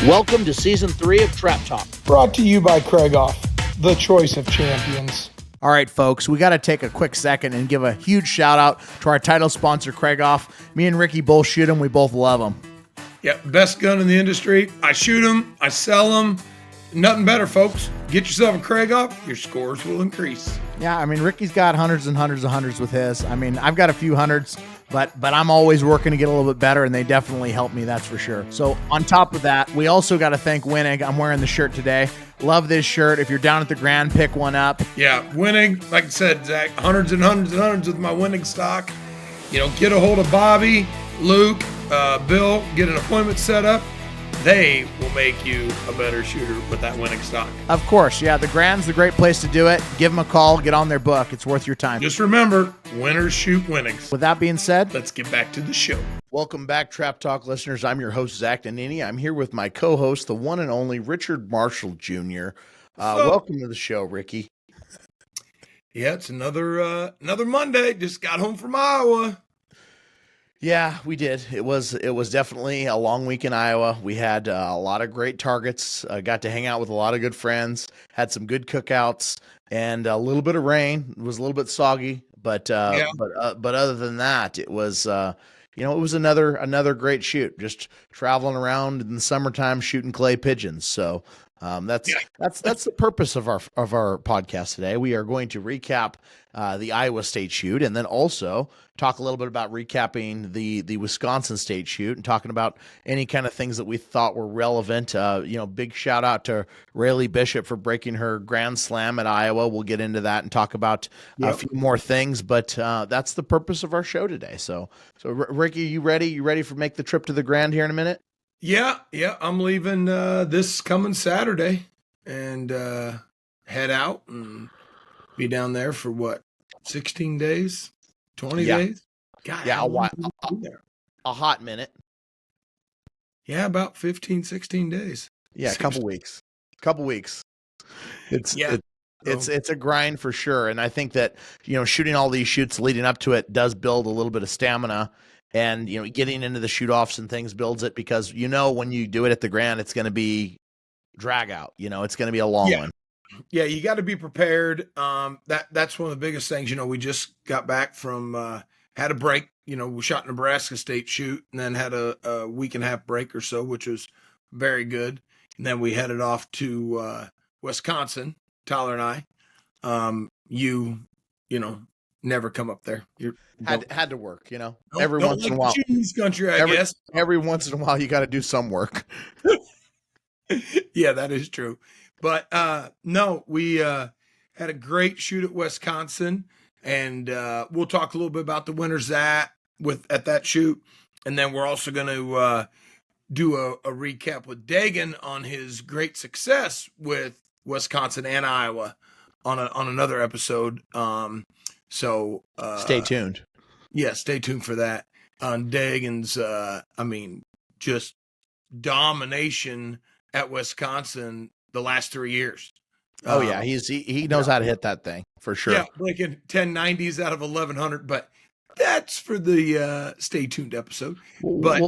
Welcome to Season 3 of Trap Talk. Brought to you by Craigoff, the choice of champions. All right, folks, we got to take a quick second and give a huge shout out to our title sponsor, Craigoff. Me and Ricky both shoot them. We both love them. Yeah, best gun in the industry. I shoot them. I sell them. Nothing better, folks. Get yourself a Craigoff. Your scores will increase. Yeah, I mean, Ricky's got hundreds and hundreds of hundreds with his. I mean, I've got a few hundreds, but I'm always working to get a little bit better, and they definitely help me, that's for sure. So on top of that, we also got to thank Winnig. I'm wearing the shirt today. Love this shirt. If you're down at the Grand, pick one up. Yeah, Winnig, like I said, Zach, hundreds and hundreds and hundreds with my Winnig stock. You know, get a hold of Bobby, Luke, Bill, get an appointment set up. They will make you a better shooter with that Winnig stock. Of course, yeah. The Grand's the great place to do it. Give them a call. Get on their book. It's worth your time. Just remember, winners shoot Winnigs. With that being said, let's get back to the show. Welcome back, Trap Talk listeners. I'm your host, Zach Nannini. I'm here with my co-host, the one and only Richard Marshall Jr. Welcome to the show, Ricky. Yeah, it's another Monday. Just got home from Iowa. Yeah, we did. It was definitely a long week in Iowa. We had a lot of great targets. Got to hang out with a lot of good friends. Had some good cookouts and a little bit of rain. It was a little bit soggy, but other than that, it was it was another great shoot. Just traveling around in the summertime shooting clay pigeons. So that's the purpose of our podcast today. We are going to recap the Iowa State shoot, and then also talk a little bit about recapping the Wisconsin State shoot and talking about any kind of things that we thought were relevant. Big shout out to Rayleigh Bishop for breaking her Grand Slam at Iowa. We'll get into that and talk about a few more things, but that's the purpose of our show today. So Ricky, you ready? You ready for make the trip to the Grand here in a minute? Yeah. I'm leaving this coming Saturday and head out and be down there for what, 16 days, 20 days? God, yeah, a while, a hot minute. Yeah, about 15, 16 days. Yeah, a couple weeks. It's a grind for sure, and I think that shooting all these shoots leading up to it does build a little bit of stamina. And, getting into the shoot-offs and things builds it because, when you do it at the Grand, it's going to be drag out. It's going to be a long one. Yeah, you got to be prepared. That's one of the biggest things. We just got back from, had a break. We shot Nebraska State shoot and then had a week and a half break or so, which was very good. And then we headed off to Wisconsin, Tyler and I. You never come up there. Had to work, every once in a while. Cheese country, I guess. Every once in a while, you got to do some work. Yeah, that is true. But no, we had a great shoot at Wisconsin, and we'll talk a little bit about the winners at that shoot, and then we're also going to do a recap with Dagan on his great success with Wisconsin and Iowa on another episode. So stay tuned. Yeah, stay tuned for that. On Dagan's, just domination at Wisconsin the last 3 years. Oh yeah, he knows how to hit that thing for sure. Yeah, breaking 1090s out of 1100, but that's for the stay tuned episode. But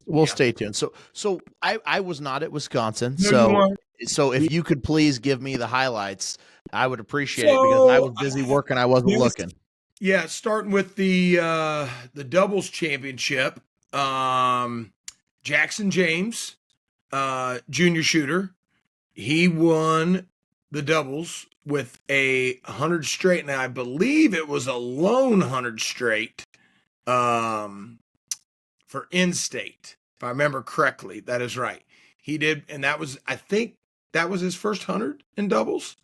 we'll stay tuned. So I was not at Wisconsin, so if you could please give me the highlights, I would appreciate it because I was busy working. I wasn't looking. Yeah, starting with the doubles championship, Jackson James, junior shooter, he won the doubles with a 100 straight, and I believe it was a lone 100 straight for in-state, if I remember correctly. That is right. He did, and I think that was his first 100 in doubles,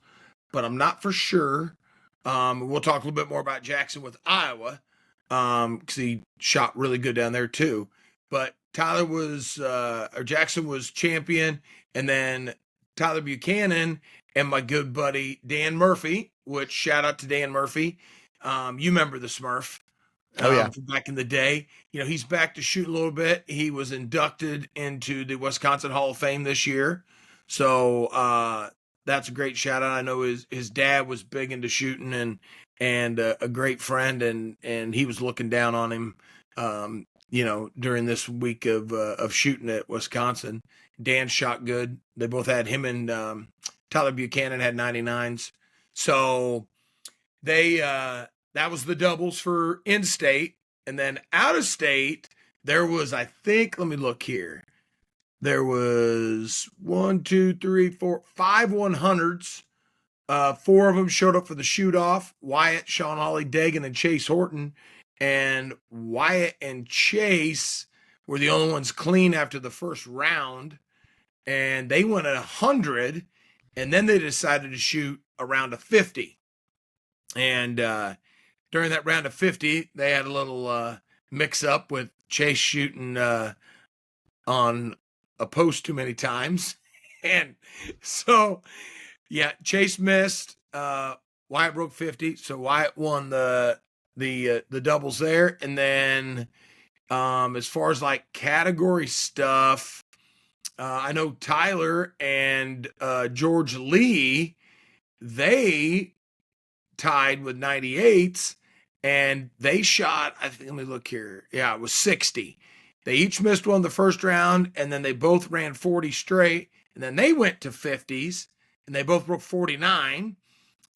but I'm not for sure. We'll talk a little bit more about Jackson with Iowa because he shot really good down there too. But Jackson was champion, and then Tyler Buchanan and my good buddy Dan Murphy, which shout out to Dan Murphy. You remember the Smurf. From back in the day. He's back to shoot a little bit. He was inducted into the Wisconsin Hall of Fame this year. So that's a great shout out. I know his dad was big into shooting and a great friend, and he was looking down on him, during this week of shooting at Wisconsin. Dan shot good. They both had him and Tyler Buchanan had 99s. So they that was the doubles for in-state. And then out of state, there was, I think, let me look here. There was 1, 2, 3, 4, 5 100s. 4 of them showed up for the shoot-off. Wyatt, Sean Hawley, Dagan, and Chase Horton. And Wyatt and Chase were the only ones clean after the first round. And they went at 100. And then they decided to shoot a round of 50. And during that round of 50, they had a little mix-up with Chase shooting on a post too many times. And so, yeah, Chase missed. Wyatt broke 50, so Wyatt won the doubles there. And then as far as like category stuff, I know Tyler and George Lee, they tied with 98s, and they shot, I think, let me look here. Yeah, it was 60. They each missed one the first round, and then they both ran 40 straight, and then they went to 50s, and they both broke 49,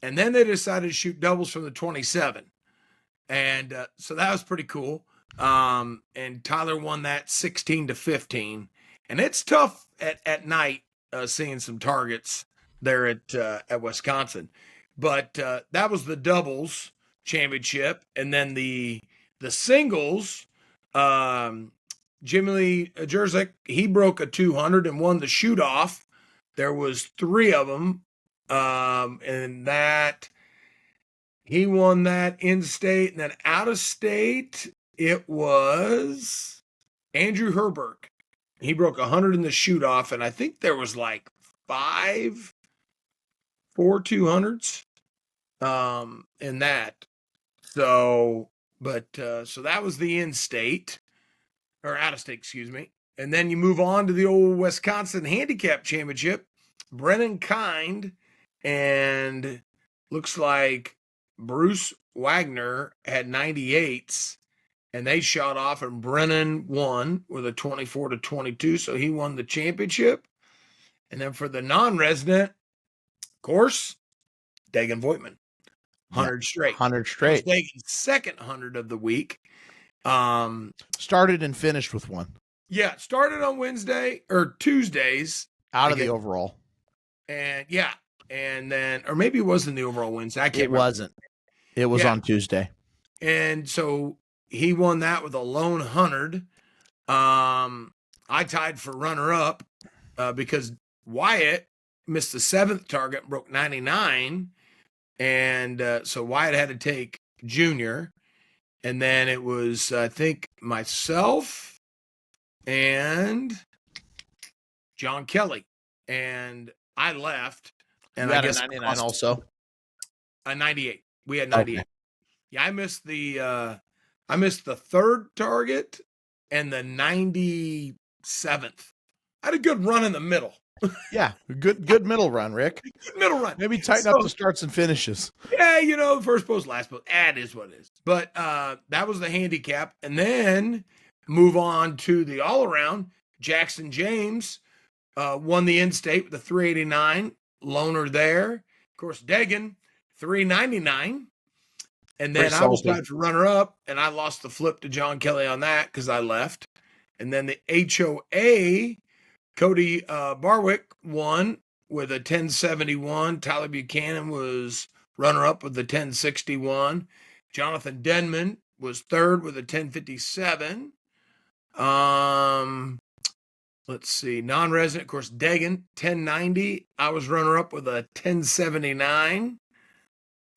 and then they decided to shoot doubles from the 27. And so that was pretty cool. And Tyler won that 16-15. And it's tough at night seeing some targets there at Wisconsin. But that was the doubles championship. And then the singles, Jimmy Lee Jerzyk, he broke a 200 and won the shoot-off. There was 3 of them. And that he won that in-state. And then out-of-state, it was Andrew Herberg. He broke 100 in the shoot-off, and I think there was like 4 200s in that. So, so that was the in-state, or out-of-state, excuse me. And then you move on to the old Wisconsin Handicap Championship. Brennan Kind and looks like Bruce Wagner had 98s. And they shot off, and Brennan won with a 24-22, so he won the championship. And then for the non-resident, of course, Dagan Voigtman, 100 straight. 100 straight. Dagan's second 100 of the week. Started and finished with one. Yeah, started on Wednesday or Tuesdays. Out of the overall. And yeah, and then, or maybe it wasn't the overall Wednesday. I can't remember. It wasn't. It was on Tuesday. And so he won that with a lone 100. I tied for runner-up because Wyatt missed the 7th target, broke 99. And so Wyatt had to take Junior. And then it was, I think, myself and John Kelly. And I left. And you I had guess a 99 also? A 98. We had 98. Okay. Yeah, I missed the 3rd target and the 97th. I had a good run in the middle. Yeah, good middle run, Rick. Good middle run. Maybe tighten up the starts and finishes. Yeah, first post, last post. It is what it is. But that was the handicap. And then move on to the all-around. Jackson James won the in-state with a 389. Loner there. Of course, Dagan, 399. And then I was tied for runner-up, and I lost the flip to John Kelly on that because I left. And then the HOA, Cody Barwick won with a 1071. Tyler Buchanan was runner-up with the 1061. Jonathan Denman was 3rd with a 1057. Let's see. Non-resident, of course, Dagan, 1090. I was runner-up with a 1079.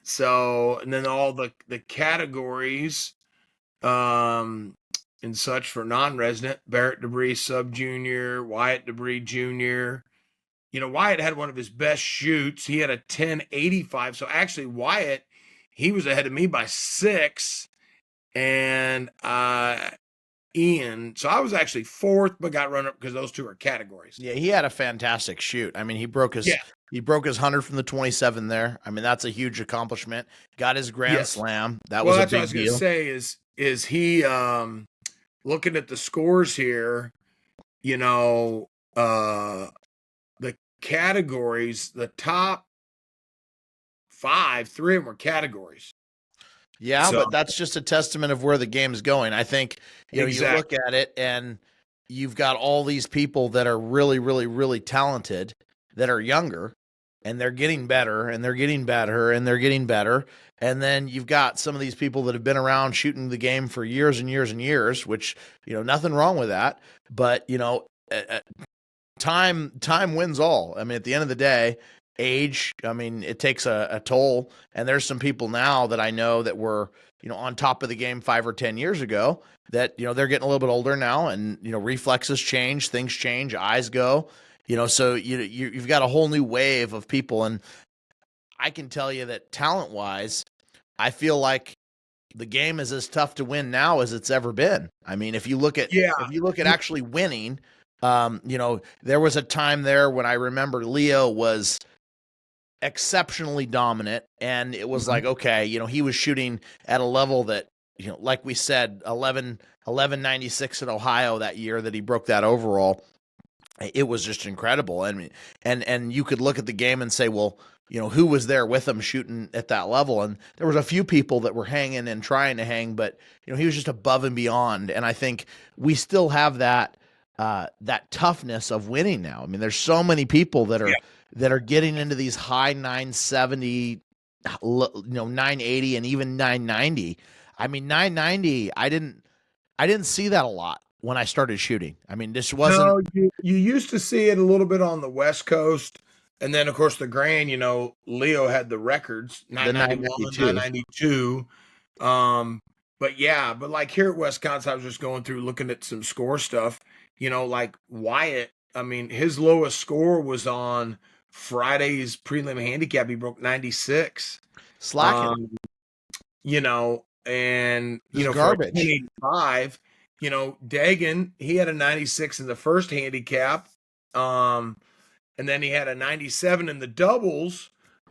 So, and then all the categories and such for non-resident, Barrett Debris sub-junior, Wyatt Debris junior. Wyatt had one of his best shoots. He had a 1085. So actually Wyatt, he was ahead of me by 6. And Ian, so I was actually 4th, but got run up because those 2 are categories. Yeah, he had a fantastic shoot. I mean, he broke his 100 from the 27 there. I mean, that's a huge accomplishment. Got his grand slam. That was a big deal. What I was going to say is he looking at the scores here, the categories, the top 5, 3 of them were categories. Yeah, So but that's just a testament of where the game's going. I think, you exactly. look at it and you've got all these people that are really, really, really talented that are younger, and they're getting better and they're getting better and they're getting better. And then you've got some of these people that have been around shooting the game for years and years and years, which, nothing wrong with that. But, time wins all. I mean, at the end of the day, age, I mean, it takes a toll. And there's some people now that I know that were, on top of the game 5 or 10 years ago that, they're getting a little bit older now, and, reflexes change, things change, eyes go, so you've got a whole new wave of people. And I can tell you that talent wise, I feel like the game is as tough to win now as it's ever been. I mean, if you look at actually winning, there was a time there when I remember Leo was exceptionally dominant, and it was like, okay, he was shooting at a level that, like we said, 1196 in Ohio that year that he broke that overall. It was just incredible. I mean, and you could look at the game and say, well, who was there with him shooting at that level? And there was a few people that were hanging and trying to hang, but he was just above and beyond. And I think we still have that toughness of winning now. I mean, there's so many people that are getting into these high 970, 980, and even 990. I mean, 990, I didn't see that a lot when I started shooting. I mean, this wasn't. No, you used to see it a little bit on the West Coast. And then, of course, the Grand, Leo had the records, 991, 992. But like here at Wisconsin, I was just going through looking at some score stuff. Like Wyatt, I mean, his lowest score was on Friday's prelim handicap. He broke 96. Slacking. And, Just for garbage. 85, Dagan, he had a 96 in the first handicap. And then he had a 97 in the doubles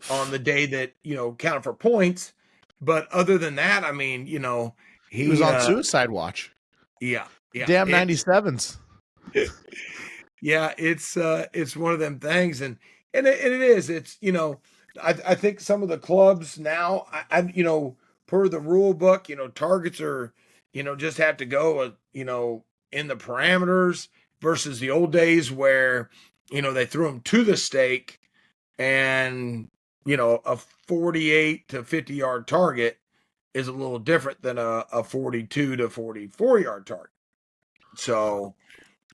on the day that, counted for points. But other than that, I mean, he was on suicide watch. Yeah. Damn 97s. Yeah, it's one of them things. And it is. It's, I think some of the clubs now, per the rule book, targets are, just have to go, in the parameters versus the old days where, they threw them to the stake, and, a 48 to 50 yard target is a little different than a 42 to 44 yard target. So,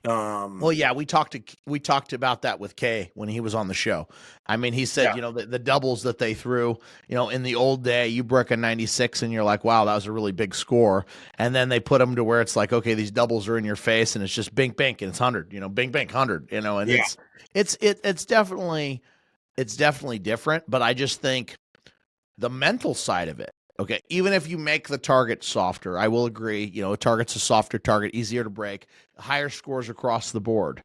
well, yeah, we talked about that with Kay when he was on the show. I mean, he said, the doubles that they threw, in the old day, you broke a 96 and you're like, wow, that was a really big score. And then they put them to where it's like, okay, these doubles are in your face and it's just bink, bink, and it's 100, bink, bink, 100, and it's definitely different. But I just think the mental side of it, okay, even if you make the target softer, I will agree, a target's a softer target, easier to break, higher scores across the board.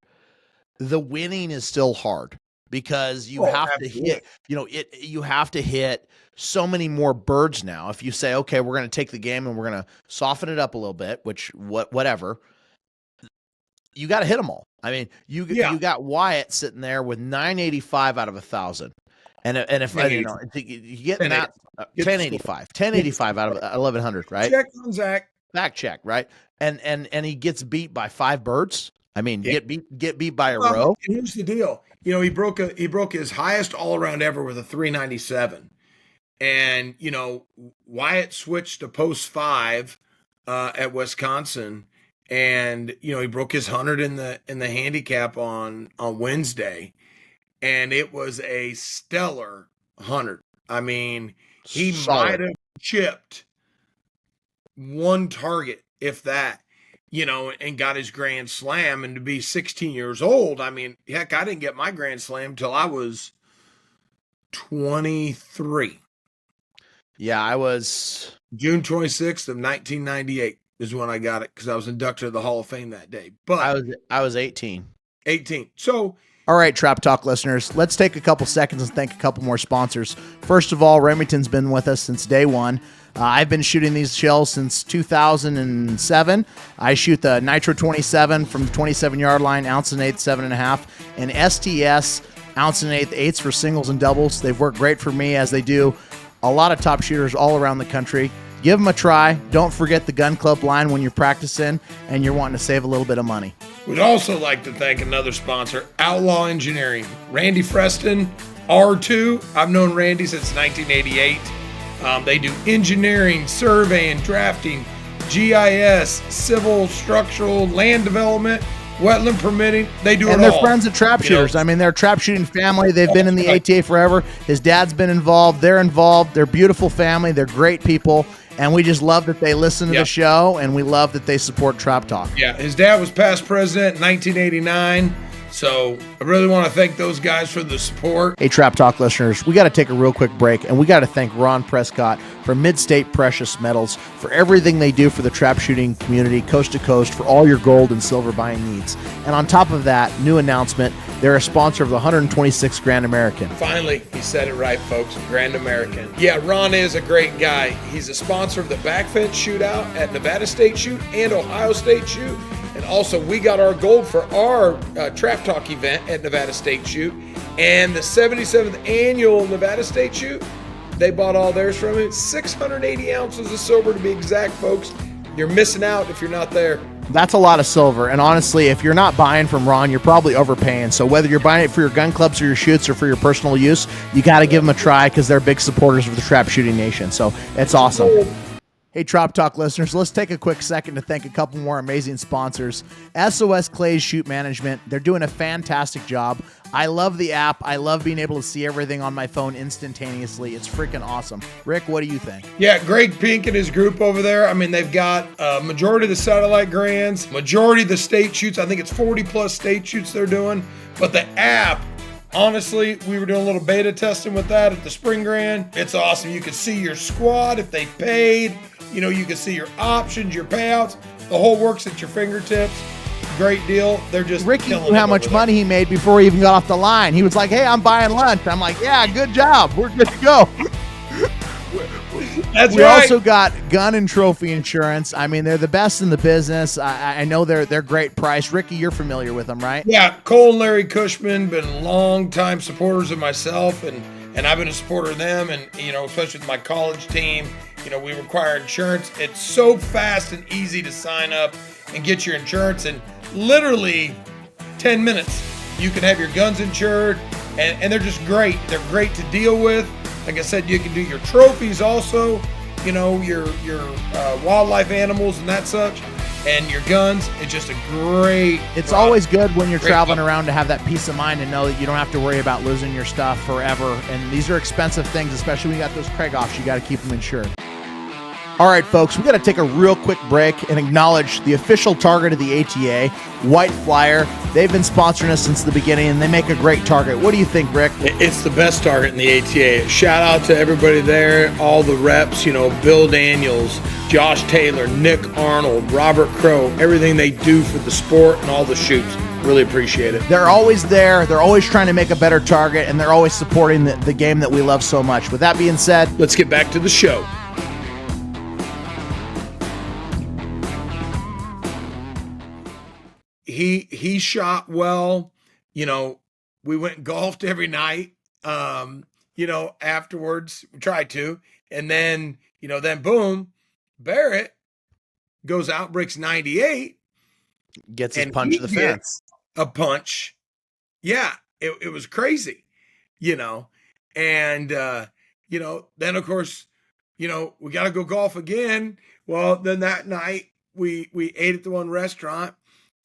The winning is still hard because you have to hit, you have to hit so many more birds now. If you say, okay, we're going to take the game and we're going to soften it up a little bit, whatever, you got to hit them all. I mean, you got Wyatt sitting there with 985 out of 1,000. And if you get that 1085 out of 1,100, right? Check on Zach. Back check, right? And he gets beat by 5 birds. I mean, get beat by a row. Here's the deal. He broke his highest all around ever with a 397. And, Wyatt switched to post 5 at Wisconsin, and, he broke his 100 in the handicap on Wednesday. And it was a stellar 100. I mean, he might have chipped one target, if that, and got his grand slam. And to be 16 years old, I mean, heck, I didn't get my grand slam till I was 23. Yeah, I was June 26th of 1998 is when I got it, because I was inducted to the Hall of Fame that day. But I was 18. 18. So, All right, Trap Talk listeners, let's take a couple seconds and thank a couple more sponsors. First of all, Remington's been with us since day one. I've been shooting these shells since 2007. I shoot the Nitro 27 from the 27-yard line, ounce and eighth, 7.5, and STS ounce and eighth, eighths for singles and doubles. They've worked great for me, as they do a lot of top shooters all around the country. Give them a try. Don't forget the gun club line when you're practicing and you're wanting to save a little bit of money. We'd also like to thank another sponsor, Outlaw Engineering. Randy Freston, R2. I've known Randy since 1988. They do engineering, surveying, drafting, GIS, civil, structural, land development, wetland permitting. They do it all. And they're friends of trap shooters. I mean, they're a trap shooting family. They've been in the ATA forever. His dad's been involved. They're involved. They're a beautiful family. They're great people. And we just love that they listen to the show, and we love that they support Trap Talk. Yeah, his dad was past president in 1989. So I really want to thank those guys for the support. Hey, Trap Talk listeners, we got to take a real quick break, and we got to thank Ron Prescott from Mid-State Precious Metals for everything they do for the trap shooting community, coast to coast, for all your gold and silver buying needs. And on top of that, new announcement, they're a sponsor of the 126th Grand American. Finally, he said it right, folks. Grand American. Yeah, Ron is a great guy. He's a sponsor of the Backfence Shootout at Nevada State Shoot and Ohio State Shoot. And also, we got our gold for our Trap Talk event at Nevada State Shoot. And the 77th annual Nevada State Shoot, they bought all theirs from him. 680 ounces of silver to be exact, folks. You're missing out if you're not there. That's a lot of silver. And honestly, if you're not buying from Ron, you're probably overpaying. So whether you're buying it for your gun clubs or your shoots or for your personal use, you got to give them a try, because they're big supporters of the Trap Shooting Nation. So it's awesome. Hey, Trap Talk listeners, let's take a quick second to thank a couple more amazing sponsors. SOS Clays Shoot Management. They're doing a fantastic job. I love the app. I love being able to see everything on my phone instantaneously. It's freaking awesome. Rick, what do you think? Yeah, Greg Pink and his group over there. I mean, they've got majority of the satellite grands, majority of the state shoots. I think it's 40 plus state shoots they're doing. But the app, honestly, we were doing a little beta testing with that at the Spring Grand. It's awesome. You can see your squad if they paid. You know, you can see your options, your payouts. The whole works at your fingertips. Great deal. They're just Ricky knew how much money he made before he even got off the line. He was like, hey, I'm buying lunch. I'm like, yeah, good job. We're good to go. That's we right. also got gun and trophy insurance. I mean, they're the best in the business. I know they're great price. Ricky, you're familiar with them, right? Yeah, Cole and Larry Cushman been long-time supporters of myself, and I've been a supporter of them, and, you know, especially with my college team. You know, we require insurance. It's so fast and easy to sign up and get your insurance in literally 10 minutes. You can have your guns insured, and they're just great. They're great to deal with. Like I said, you can do your trophies also, you know, your wildlife animals and that such, and your guns. It's just a great It's always good when you're traveling around to have that peace of mind and know that you don't have to worry about losing your stuff forever. And these are expensive things, especially when you got those Craigoffs. You got to keep them insured. All right, folks, we got to take a real quick break and acknowledge the official target of the ATA, White Flyer. They've been sponsoring us since the beginning, and they make a great target. What do you think, Rick? It's the best target in the ATA. Shout out to everybody there, all the reps, you know, Bill Daniels, Josh Taylor, Nick Arnold, Robert Crow, everything they do for the sport and all the shoots. Really appreciate it. They're always there. They're always trying to make a better target, and they're always supporting the game that we love so much. With that being said, let's get back to the show. He shot well. You know, we went and golfed every night. You know, afterwards we tried to, and then, you know, then boom, Barrett goes out, breaks 98, gets his punch to the fence. A punch. Yeah, it was crazy, you know. And you know, then of course, you know, we got to go golf again. Well, then that night we ate at the one restaurant.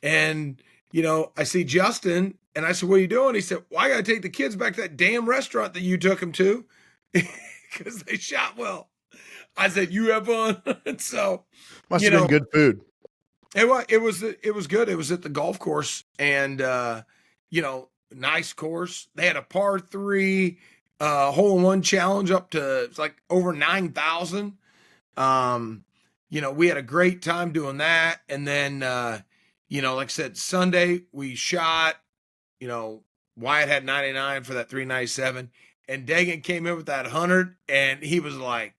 And, you know, I see Justin, and I said, what are you doing? He said, well, I got to take the kids back to that damn restaurant that you took them to, because they shot well. I said, you have fun. And so, must have been good food. It was good. It was at the golf course, and, you know, nice course. They had a par 3 hole-in-one challenge up to, it's like over 9,000. You know, we had a great time doing that. And then, you know, like I said, Sunday we shot, you know, Wyatt had 99 for that 397, and Dagan came in with that 100, and he was like,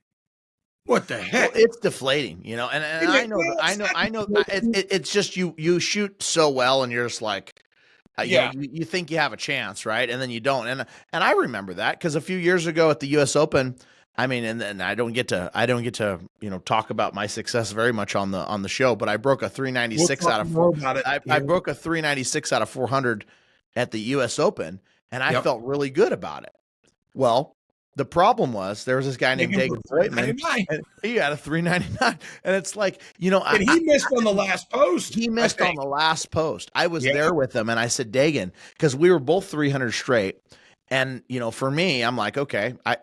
"What the Well, heck?" it's deflating, you know, and it's just you shoot so well, and you're just like, you know, Yeah. you think you have a chance, right? And then you don't. And I remember that because a few years ago at the U.S. Open, I mean, and I don't get to you know talk about my success very much on the show, but I broke a 396 We'll out talk of more four. about it. I broke a 396 out of 400 at the U.S. Open, and I Yep. felt really good about it. Well, the problem was there was this guy named Dagan Voigtman, and he had a 399, and it's like, you know, And he missed on the last post. he missed on the last post. I was there with him, and I said, Dagan, because we were both 300 straight, and you know, for me, I'm like, okay, I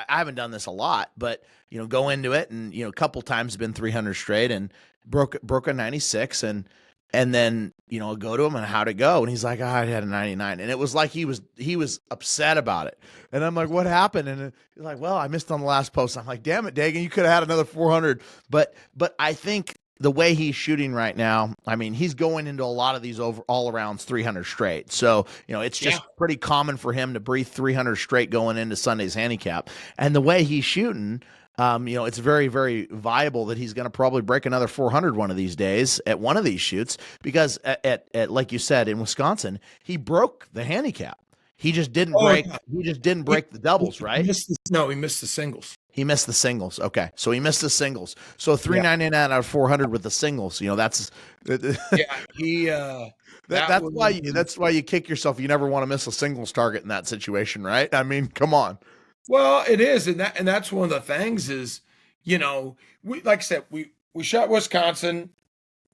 haven't done this a lot, but you know, go into it, and you know, a couple times been 300 straight, and broke a 96, and then you know, go to him and how'd it go, and he's like, oh, I had a 99, and it was like he was upset about it, and I'm like, what happened? And he's like, well, I missed on the last post. I'm like, damn it, Dagan, you could have had another 400, but I think the way he's shooting right now, I mean, he's going into a lot of these all arounds 300 straight. So, you know, it's just pretty common for him to breathe 300 straight going into Sunday's handicap. And the way he's shooting, you know, it's very, very viable that he's going to probably break another 400 one of these days at one of these shoots because at like you said, in Wisconsin, he broke the handicap. He just didn't break. Yeah. He just didn't break the doubles, right? He missed the singles. He missed the singles. Okay, so he missed the singles. So 399 out of 400 with the singles. You know, that's he. That's why you kick yourself. You never want to miss a singles target in that situation, right? I mean, come on. Well, it is, and that's one of the things is, you know, we like I said, we shot Wisconsin.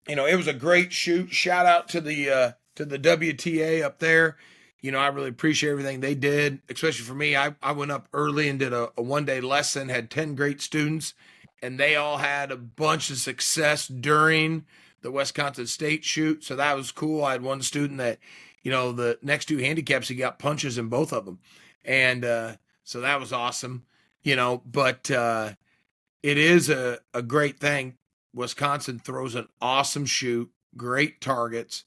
You know, it was a great shoot. Shout out to the WTA up there. You know, I really appreciate everything they did, especially for me. I went up early and did a one-day lesson, had 10 great students, and they all had a bunch of success during the Wisconsin State shoot. So that was cool. I had one student that, you know, the next two handicaps, he got punches in both of them. And so that was awesome, you know, but it is a great thing. Wisconsin throws an awesome shoot, great targets.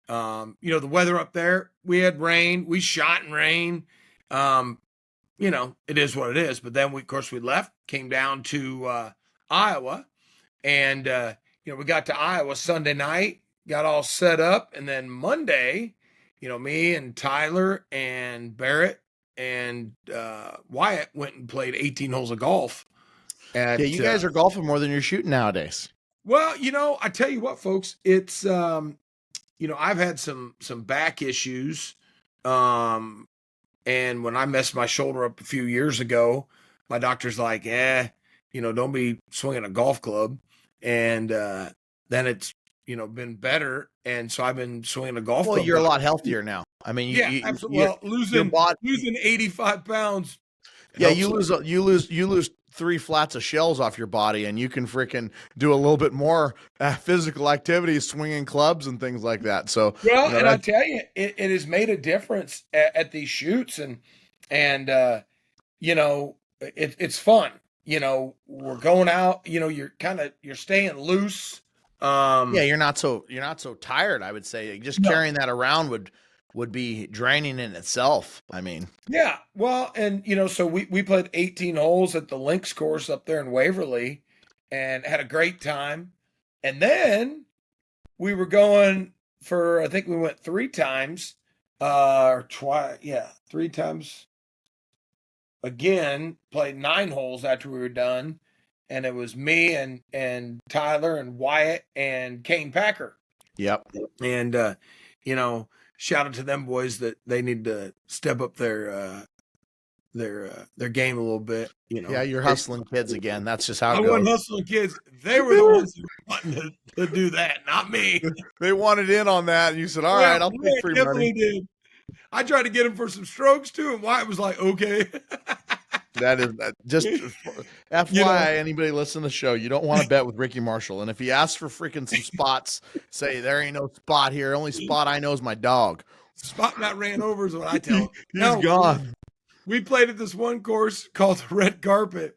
You know, the weather up there, we had rain, we shot in rain. You know, it is what it is. But then of course we left, came down to Iowa, and you know, we got to Iowa Sunday night, got all set up, and then Monday, you know, me and Tyler and Barrett and Wyatt went and played 18 holes of golf. Yeah, you guys are golfing more than you're shooting nowadays. Well, you know, I tell you what, folks, it's you know, I've had some back issues. And when I messed my shoulder up a few years ago, my doctor's like, you know, don't be swinging a golf club. And then it's, you know, been better. And so I've been swinging a golf club. Well, you're a lot healthier now. I mean, absolutely. Well, losing 85 pounds. Yeah, you lose 3 flats of shells off your body, and you can freaking do a little bit more physical activity, swinging clubs and things like that. So, well, you know, and I tell you, it has made a difference at these shoots, and you know, it's fun. You know, we're going out. You know, you're staying loose. Yeah, you're not so tired. I would say just carrying that around would be draining in itself. I mean, yeah, well, and you know, so we played 18 holes at the links course up there in Waverly and had a great time. And then we were going for, I think we went 3 times, or twice. Yeah, 3 times again, played 9 holes after we were done. And it was me and Tyler and Wyatt and Kane Packer. Yep. And, you know, shout out to them boys that they need to step up their game a little bit. You know, yeah, you're hustling kids again. That's just how it goes. I wasn't hustling kids. They were the ones who wanted to do that, not me. They wanted in on that, and you said, "All right, I'll take free money." Did. I tried to get him for some strokes too, and Wyatt was like, "Okay." That is just FYI, you know, anybody listen to the show, you don't want to bet with Ricky Marshall. And if he asks for freaking some spots, say there ain't no spot here. Only spot I know is my dog. Spot not ran over is what I tell him. He's gone. We played at this one course called the Red Carpet.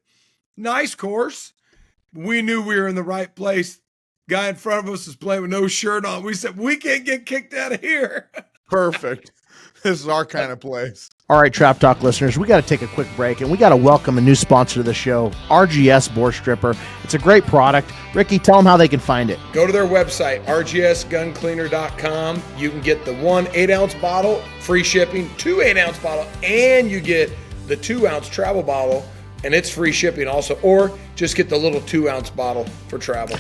Nice course. We knew we were in the right place. Guy in front of us is playing with no shirt on. We said, we can't get kicked out of here. Perfect. This is our kind of place. All right, Trap Talk listeners, we got to take a quick break, and we got to welcome a new sponsor to the show, RGS Bore Stripper. It's a great product. Ricky, tell them how they can find it. Go to their website, rgsguncleaner.com. You can get the 1 8-ounce bottle, free shipping, 2 8-ounce bottle, and you get the 2-ounce travel bottle, and it's free shipping also. Or just get the little 2-ounce bottle for travel.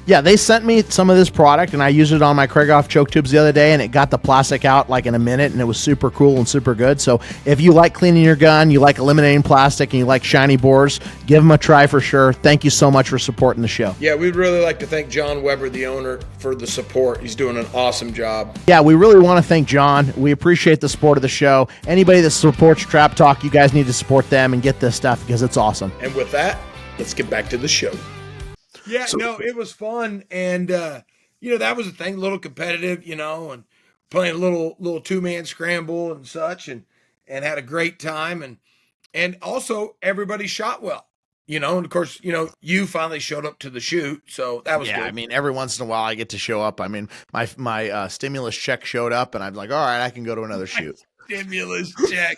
Yeah, they sent me some of this product, and I used it on my Krieghoff choke tubes the other day, and it got the plastic out like in a minute, and it was super cool and super good. So if you like cleaning your gun, you like eliminating plastic, and you like shiny bores, give them a try for sure. Thank you so much for supporting the show. Yeah, we'd really like to thank John Weber, the owner, for the support. He's doing an awesome job. Yeah, we really want to thank John. We appreciate the support of the show. Anybody that supports Trap Talk, you guys need to support them and get this stuff because it's awesome. And with that, let's get back to the show. Yeah, no, it was fun, and that was a thing, a little competitive, and playing a little 2-man scramble and such, and had a great time, and also everybody shot well, and of course, you finally showed up to the shoot, so that was good. I mean, every once in a while I get to show up. I mean, my stimulus check showed up, and I'm like, all right, I can go to another shoot. Stimulus check.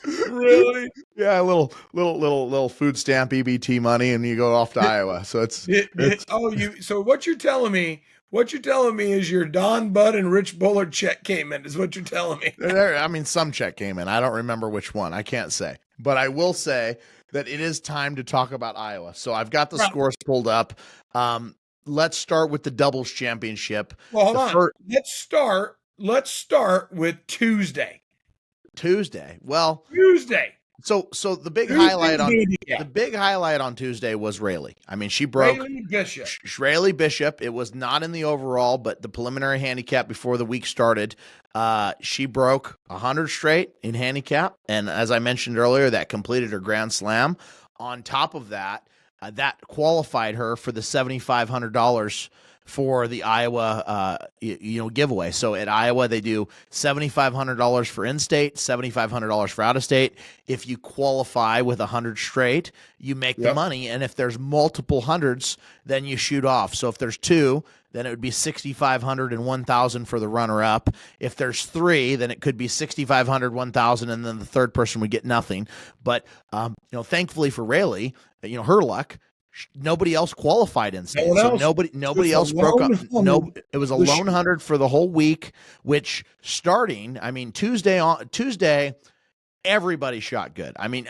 Really? Yeah, a little food stamp EBT money, and you go off to Iowa. So it's So what you're telling me is your Don Budd and Rich Bullard check came in, is what you're telling me. I mean, some check came in. I don't remember which one. I can't say, but I will say that it is time to talk about Iowa. So I've got the scores pulled up. Let's start with the doubles championship. Well, hold on. Let's start with Tuesday. Well, Tuesday. So the big highlight on Tuesday was Rayleigh. I mean, she broke Rayleigh Bishop. It was not in the overall, but the preliminary handicap before the week started. She broke 100 straight in handicap, and as I mentioned earlier, that completed her grand slam. On top of that, that qualified her for the $7,500 for the Iowa, giveaway. So at Iowa, they do $7,500 for in-state, $7,500 for out-of-state. If you qualify with 100 straight, you make the money. And if there's multiple hundreds, then you shoot off. So if there's 2, then it would be 6,500 and 1,000 for the runner-up. If there's 3, then it could be 6,500, 1,000, and then the third person would get nothing. But thankfully for Rayleigh, her luck, nobody else qualified in state. So nobody else broke up. No, it was a lone 100 for the whole week, which starting, I mean, Tuesday, everybody shot good. I mean,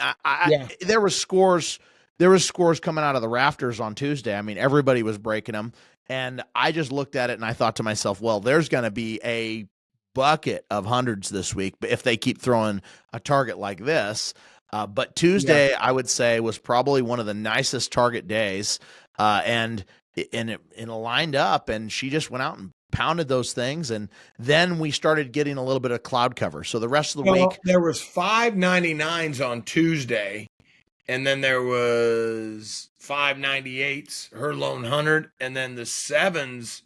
there was scores coming out of the rafters on Tuesday. I mean, everybody was breaking them. And I just looked at it and I thought to myself, well, there's going to be a bucket of hundreds this week, but if they keep throwing a target like this. But Tuesday, I would say, was probably one of the nicest target days, and it lined up, and she just went out and pounded those things, and then we started getting a little bit of cloud cover. So the rest of the week, there was 599s on Tuesday, and then there was 598s, her lone 100, and then the 7s.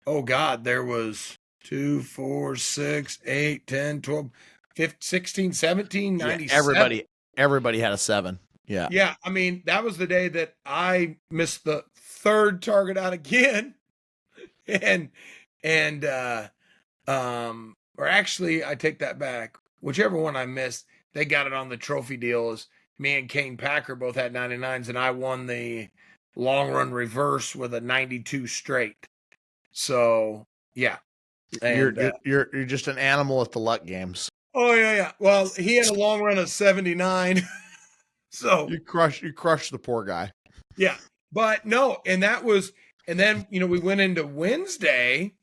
Oh God, there was 2, 4, 6, 8, 10, 12, 15, 16, 17, 97. Everybody had a 7. Yeah. Yeah. I mean, that was the day that I missed the third target out again. Or actually I take that back. Whichever one I missed, they got it on the trophy deal. As me and Kane Packer both had 99s, and I won the long run reverse with a 92 straight. So yeah. And, you're just an animal at the luck games. Oh yeah. Well, he had a long run of 79. So you crushed the poor guy. Yeah. But no, and then we went into Wednesday,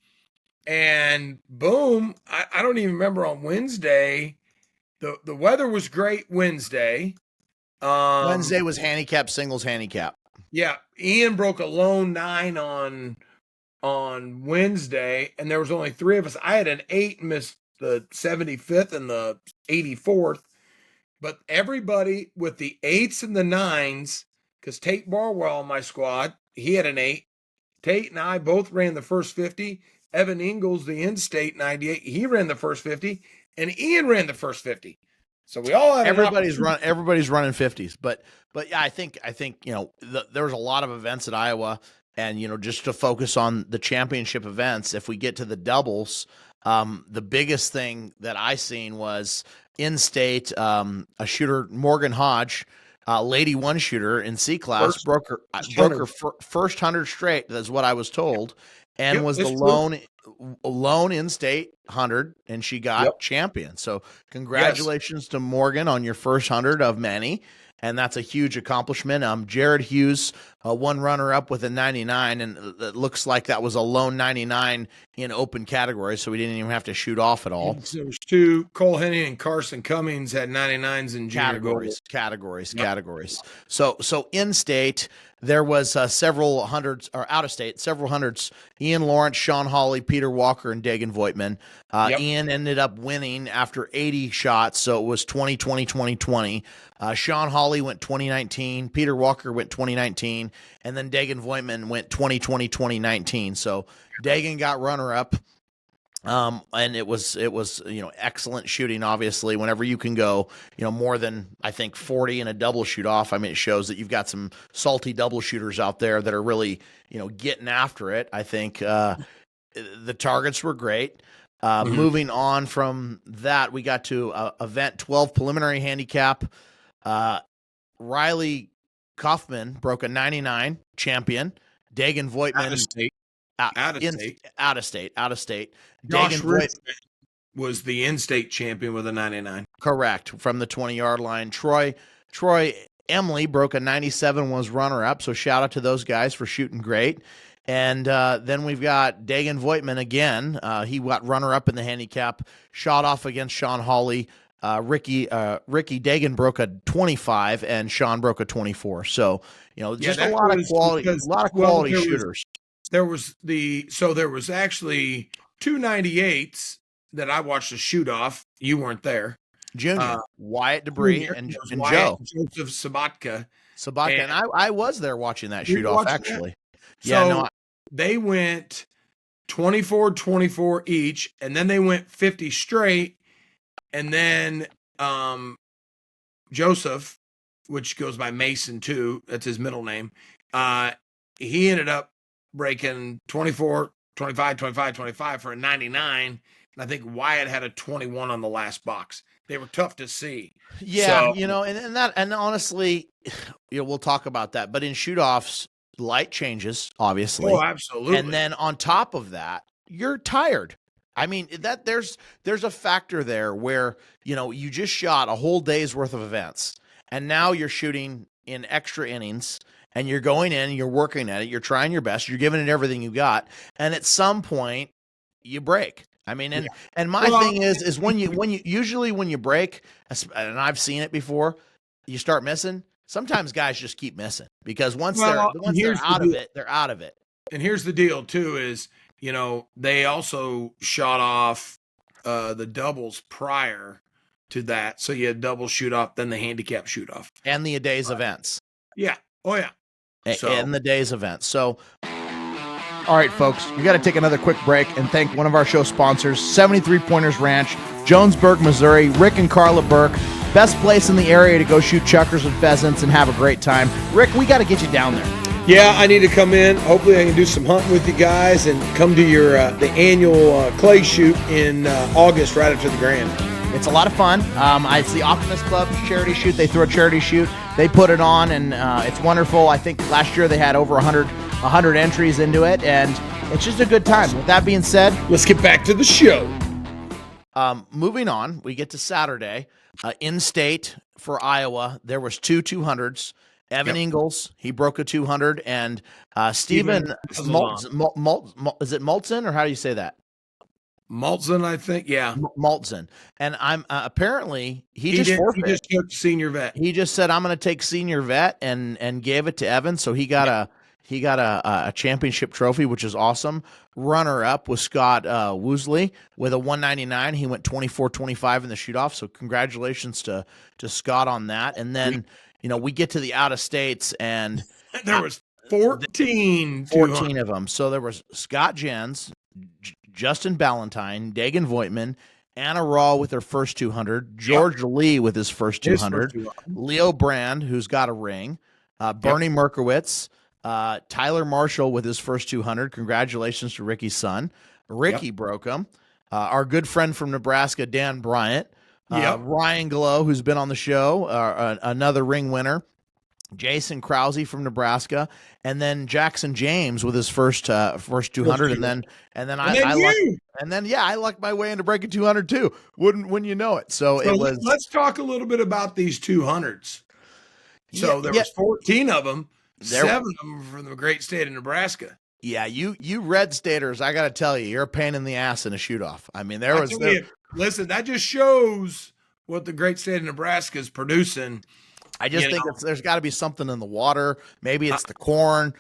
and boom, I don't even remember on Wednesday. The weather was great Wednesday. Wednesday was handicap, singles handicap. Yeah. Ian broke a lone 9 on Wednesday, and there was only 3 of us. I had an 8, missed the 75th and the 84th, but everybody with the 8s and the 9s, because Tate Barwell on my squad, he had an 8. Tate and I both ran the first 50. Evan Ingalls, the in-state 98, he ran the first 50, and Ian ran the first 50. So we all had everybody's running 50s, but yeah, I think there was a lot of events at Iowa. And, just to focus on the championship events, if we get to the doubles, the biggest thing that I seen was in-state, a shooter, Morgan Hodge, lady one shooter in C class, broke her first 100 straight. That's what I was told, and was the lone in-state 100, and she got champion. So congratulations to Morgan on your first 100 of many. And that's a huge accomplishment. Jared Hughes, one runner-up with a 99, and it looks like that was a lone 99 in open categories, so we didn't even have to shoot off at all. There was two. Cole Henning and Carson Cummings had 99s in junior categories. So in-state, there was several hundreds, or out-of-state, several hundreds. Ian Lawrence, Sean Hawley, Peter Walker, and Dagan Voigtman. Ian ended up winning after 80 shots, so it was 2020, 2020. Sean Hawley went 2019, Peter Walker went 2019, and then Dagan Voigtman went 2020, 2019. So Dagan got runner-up, and it was excellent shooting. Obviously, whenever you can go more than, I think, 40 in a double shoot off, I mean, it shows that you've got some salty double shooters out there that are really getting after it. I think the targets were great. Moving on from that, we got to event 12 preliminary handicap. Riley Kaufman broke a 99, champion. Dagan Voigtman out of state. Josh Voigtman was the in-state champion with a 99. Correct, from the 20-yard line. Troy Emily broke a 97, was runner-up. So shout out to those guys for shooting great. And then we've got Dagan Voigtman again. He got runner-up in the handicap. Shot off against Sean Hawley. Ricky Dagan broke a 25 and Sean broke a 24. So, just a lot of quality shooters. There was actually 2 98s that I watched a shoot off. You weren't there. Junior, Wyatt Debris, and Joe. Joseph Sabatka. And I was there watching that shoot off, actually. So they went 24-24 each, and then they went 50 straight. And then Joseph, which goes by Mason too, that's his middle name, he ended up breaking 24, 25, 25, 25 for a 99. And I think Wyatt had a 21 on the last box. They were tough to see. Yeah, and honestly, we'll talk about that. But in shoot-offs, light changes, obviously. Oh, absolutely. And then on top of that, you're tired. I mean, that there's a factor there where, you just shot a whole day's worth of events, and now you're shooting in extra innings, and you're going in, you're working at it, you're trying your best, you're giving it everything you got, and at some point you break. I mean, and my thing is when you break, and I've seen it before, you start missing. Sometimes guys just keep missing because once they're out of it, they're out of it. And here's the deal too is, they also shot off the doubles prior to that. So you had double shoot off, then the handicap shoot off. And the day's events. Yeah. Oh, yeah. And the day's events. So, all right, folks, we got to take another quick break and thank one of our show sponsors, 73 Pointers Ranch, Jonesburg, Missouri, Rick and Carla Burke. Best place in the area to go shoot chuckers and pheasants and have a great time. Rick, we got to get you down there. Yeah, I need to come in. Hopefully I can do some hunting with you guys and come to your the annual clay shoot in August right after the Grand. It's a lot of fun. It's the Optimist Club charity shoot. They throw a charity shoot. They put it on, and it's wonderful. I think last year they had over 100 entries into it, and it's just a good time. With that being said, let's get back to the show. Moving on, we get to Saturday. In-state for Iowa, there was 2 200s. Evan Ingalls, he broke a 200, and Stephen is it Maltzin, or how do you say that? Maltzin, I think, yeah. Maltzin. And I'm apparently he just took senior vet. He just said, I'm going to take senior vet, and gave it to Evan, so he got a championship trophy, which is awesome. Runner-up was Scott Woosley with a 199. He went 24-25 in the shoot-off, so congratulations to Scott on that. And then we get to the out-of-states, and there was 14 of them. So there was Scott Jens, Justin Ballantyne, Dagan Voigtman, Anna Raw with her first 200, George Lee with his first 200, Leo Brand, who's got a ring, Bernie Merkowitz, Tyler Marshall with his first 200. Congratulations to Ricky's son. Ricky broke them. Our good friend from Nebraska, Dan Bryant. Ryan Glow, who's been on the show, another ring winner. Jason Krause from Nebraska, and then Jackson James with his first 200, and then I lucked my way into breaking 200 too. Wouldn't you know it? So it was. Let's talk a little bit about these 200s. So there was 14 of them. 7 of them from the great state of Nebraska. Yeah, you red staters, I got to tell you, you're a pain in the ass in a shoot-off. I mean, listen, that just shows what the great state of Nebraska is producing. I just think there's got to be something in the water. Maybe it's the corn,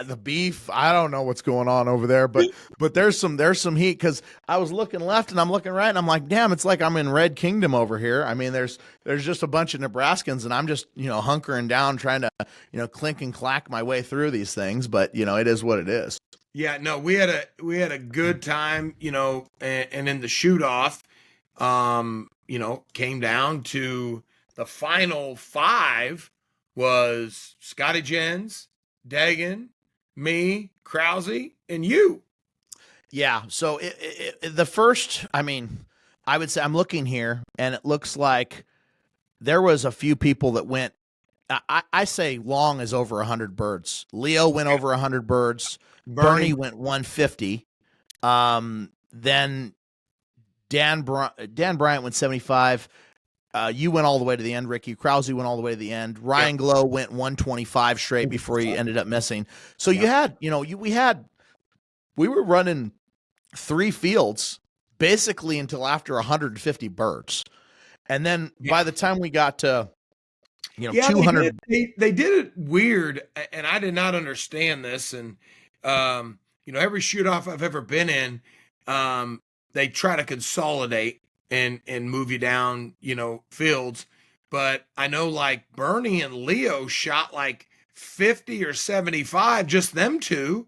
the beef. I don't know what's going on over there, but there's some heat, because I was looking left and I'm looking right and I'm like, damn, it's like I'm in Red Kingdom over here. I mean, there's just a bunch of Nebraskans and I'm just, hunkering down trying to, clink and clack my way through these things, but it is what it is. Yeah, no, we had a good time, and in the shoot off, came down to the final 5 was Scotty Jens, Dagan, me, Krause, and you. Yeah. So the first, I would say I'm looking here and it looks like there was a few people that went, I say long as over 100 birds. Leo went over 100 birds. Bernie went 150. Then Dan Bryant went 75. You went all the way to the end, Ricky. Krause went all the way to the end. Ryan Glow went 125 straight before he ended up missing. So you had, we were running 3 fields basically until after 150 birds. And then by the time we got to, 200. They did it weird, and I did not understand this. And, every shoot off I've ever been in, they try to consolidate and move you down, fields. But I know like Bernie and Leo shot like 50 or 75, just them two.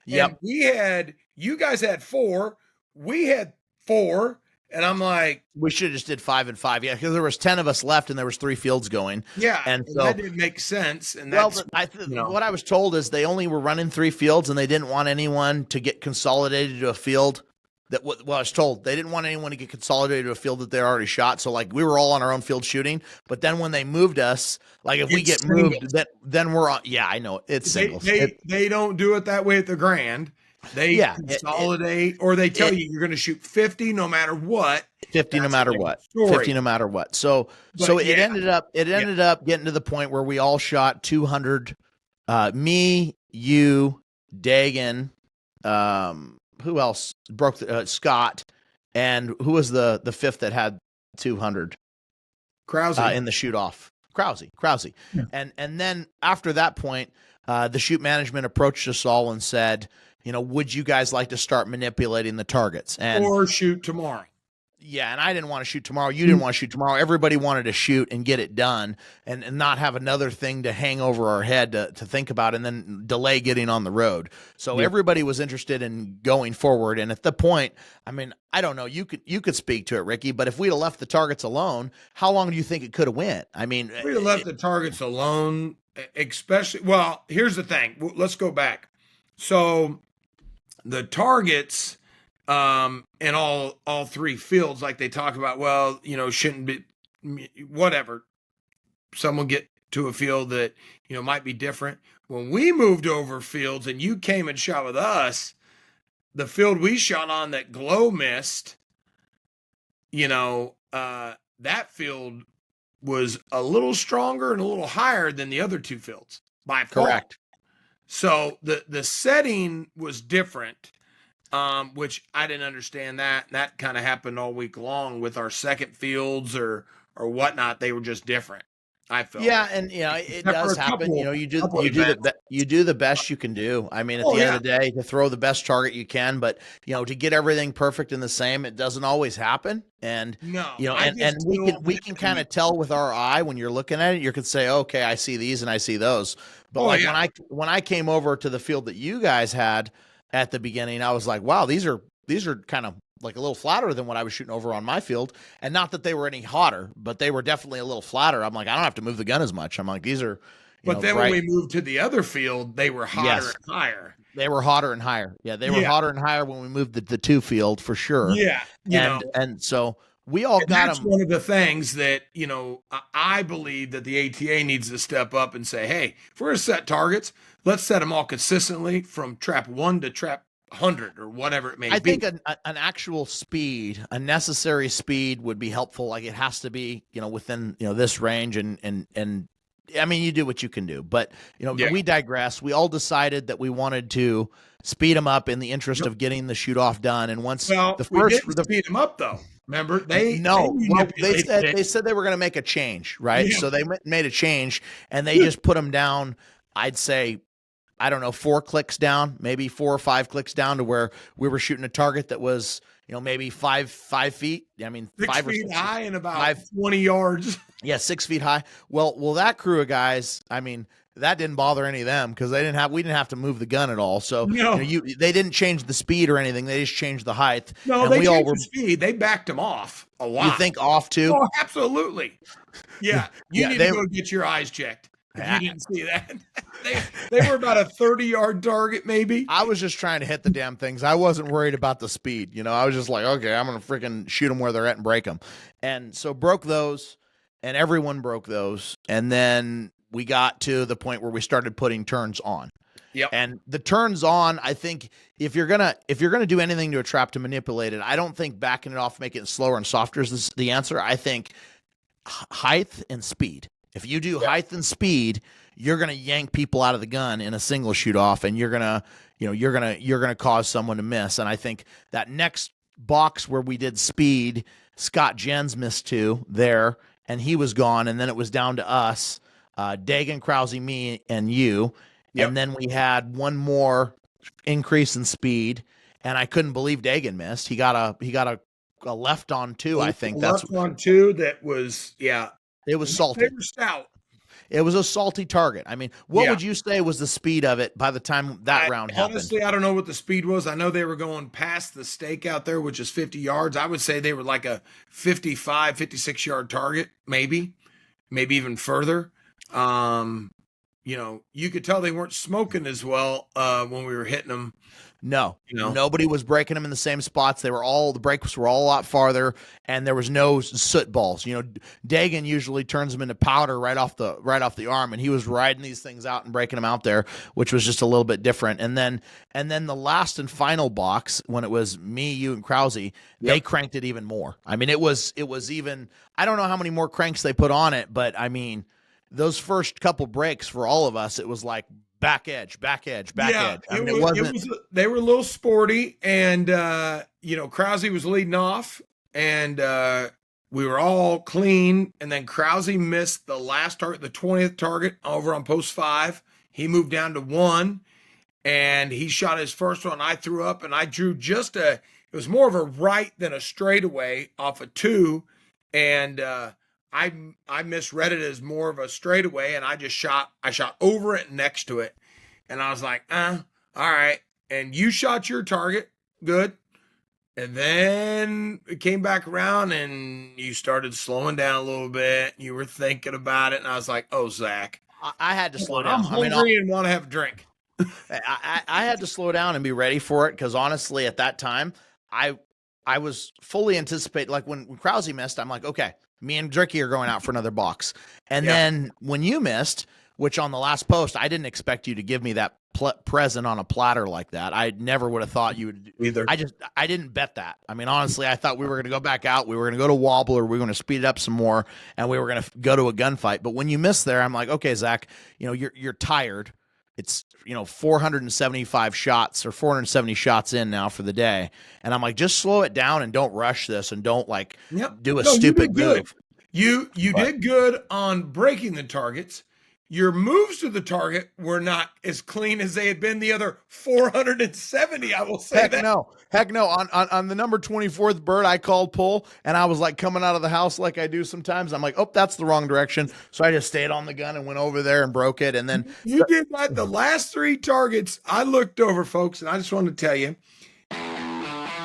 Yep. And you guys had 4, we had 4. And I'm like, we should have just did 5 and 5. Yeah. Cause there was 10 of us left and there was 3 fields going. Yeah. And so that didn't make sense. And that's, what I was told is they only were running 3 fields and they didn't want anyone to get consolidated to a field. I was told they didn't want anyone to get consolidated to a field that they already shot. So like we were all on our own field shooting, but then when they moved us, like if we get singles. Moved, then we're on. Yeah, I know it's singles. They don't do it that way at the Grand. They consolidate, or they tell you you're going to shoot 50 no matter what. 50 no matter what. 50 no matter what. So it ended up getting to the point where we all shot 200. Me, you, Dagan, who else broke Scott, and who was the 5th that had 200? Krause in the shoot off. Krause. Yeah. And then after that point, the shoot management approached us all and said, would you guys like to start manipulating the targets or shoot tomorrow? Yeah, and I didn't want to shoot tomorrow. You didn't want to shoot tomorrow. Everybody wanted to shoot and get it done and not have another thing to hang over our head to think about and then delay getting on the road. So everybody was interested in going forward. And at the point, I don't know, you could speak to it, Ricky, but if we'd have left the targets alone, how long do you think it could have went? We'd have left the targets alone, especially, well, here's the thing. Let's go back. So the targets, in all 3 fields, like they talk about, well, shouldn't be whatever. Someone get to a field that, might be different. When we moved over fields and you came and shot with us, the field we shot on that Glow missed, that field was a little stronger and a little higher than the other 2 fields by far. Correct. So the setting was different. Which I didn't understand that. That kind of happened all week long with our second fields or whatnot. They were just different, I felt. Yeah, and it does happen. You do the best you can do. At the end of the day, to throw the best target you can, but to get everything perfect and the same, it doesn't always happen. And we can kind of tell with our eye when you're looking at it. You could say, okay, I see these and I see those. But when I came over to the field that you guys had at the beginning, I was like, wow, these are kind of like a little flatter than what I was shooting over on my field. And not that they were any hotter, but they were definitely a little flatter. I'm like, I don't have to move the gun as much. I'm like, these are, But then when we moved to the other field, they were hotter and higher. They were hotter and higher. Yeah, they were hotter and higher when we moved the 2 field for sure. Yeah, and so we all got that's them. one of the things that, I believe that the ATA needs to step up and say, hey, if we're going to set targets, let's set them all consistently from trap 1 to trap 100 or whatever it may be. I think an actual speed, a necessary speed would be helpful. Like it has to be, within, this range and I mean, you do what you can do, but we digress. We all decided that we wanted to speed them up in the interest of getting the shoot off done. And once we didn't speed them up though. Remember they said they were going to make a change, right? Yeah. So they made a change and they just put them down. I'd say, I don't know, 4 clicks down, maybe 4 or 5 clicks down to where we were shooting a target that was, maybe 5 feet. I mean, 6 5 feet high and about 20 yards. Yeah, 6 feet high. Well, that crew of guys, I mean, that didn't bother any of them because we didn't have to move the gun at all. So they didn't change the speed or anything. They just changed the height. No, and they changed the speed. They backed them off a lot. You think off too? Oh, absolutely. Yeah, you need to go get your eyes checked. If you didn't see that, they were about a 30-yard target, maybe. I was just trying to hit the damn things. I wasn't worried about the speed. I was just like, okay, I'm gonna freaking shoot them where they're at and break them. And so broke those, and everyone broke those. And then we got to the point where we started putting turns on. Yep. And the turns on, I think if you're gonna do anything to a trap to manipulate it, I don't think backing it off, making it slower and softer is the answer. I think height and speed. If you do height and speed, you're going to yank people out of the gun in a single shoot off, and you're going to cause someone to miss. And I think that next box where we did speed, Scott Jens missed 2 there, and he was gone. And then it was down to us, Dagan, Krause, me, and you. Yep. And then we had one more increase in speed, and I couldn't believe Dagan missed. He got a left on 2. I think that's left on 2. That was It was salty. They were stout. It was a salty target. I mean, what would you say was the speed of it by the time that round happened? Honestly, I don't know what the speed was. I know they were going past the stake out there, which is 50 yards. I would say they were like a 55, 56-yard target, maybe even further. You could tell they weren't smoking as well when we were hitting them. No, nobody was breaking them in the same spots. The breaks were all a lot farther, and there was no soot balls. Dagan usually turns them into powder right off the arm, and he was riding these things out and breaking them out there, which was just a little bit different. And then the last and final box, when it was me, you, and Krause, they cranked it even more. I mean, it was even. I don't know how many more cranks they put on it, but I mean, those first couple breaks for all of us, it was like back edge. I mean, they were a little sporty, and Krause was leading off, and we were all clean, and then Krause missed the last target, the 20th target over on post 5. He moved down to 1, and he shot his first one. I threw up, and I drew it was more of a right than a straightaway off a 2, and I misread it as more of a straightaway, and I shot over it next to it. And I was like, all right. And you shot your target. Good. And then it came back around and you started slowing down a little bit. You were thinking about it. And I was like, oh, Zach. I had to slow down. I'm hungry and want to have a drink. I had to slow down and be ready for it because honestly, at that time, I was fully anticipating, like when Krause missed, I'm like, okay, me and Dricky are going out for another box. And then when you missed, which on the last post, I didn't expect you to give me that present on a platter like that. I never would have thought you would either. I didn't bet that. I mean, honestly, I thought we were going to go back out. We were going to go to Wobbler. We were going to speed it up some more, and we were going to go to a gunfight. But when you missed there, I'm like, okay, Zach, you're tired. It's 475 shots or 470 shots in now for the day, and I'm like, just slow it down and don't rush this and don't do a stupid move. You did good on breaking the targets. Your moves to the target were not as clean as they had been the other 470. I will say Heck no. On the number 24th bird, I called pull, and I was like coming out of the house like I do sometimes. I'm like, oh, that's the wrong direction. So I just stayed on the gun and went over there and broke it. And then you did that. The last 3 targets I looked over, folks, and I just wanted to tell you.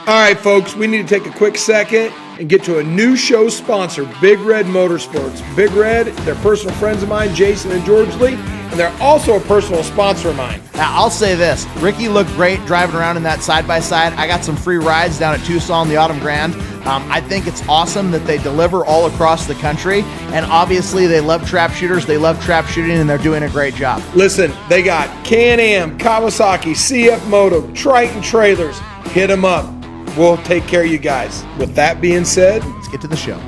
All right, folks, we need to take a quick second and get to a new show sponsor, Big Red Motorsports. Big Red, they're personal friends of mine, Jason and George Lee, and they're also a personal sponsor of mine. Now, I'll say this. Ricky looked great driving around in that side-by-side. I got some free rides down at Tucson, the Autumn Grand. I think it's awesome that they deliver all across the country, and obviously they love trap shooters, they love trap shooting, and they're doing a great job. Listen, they got Can-Am, Kawasaki, CF Moto, Triton trailers. Hit them up. We'll take care of you guys. With that being said, Let's get to the show.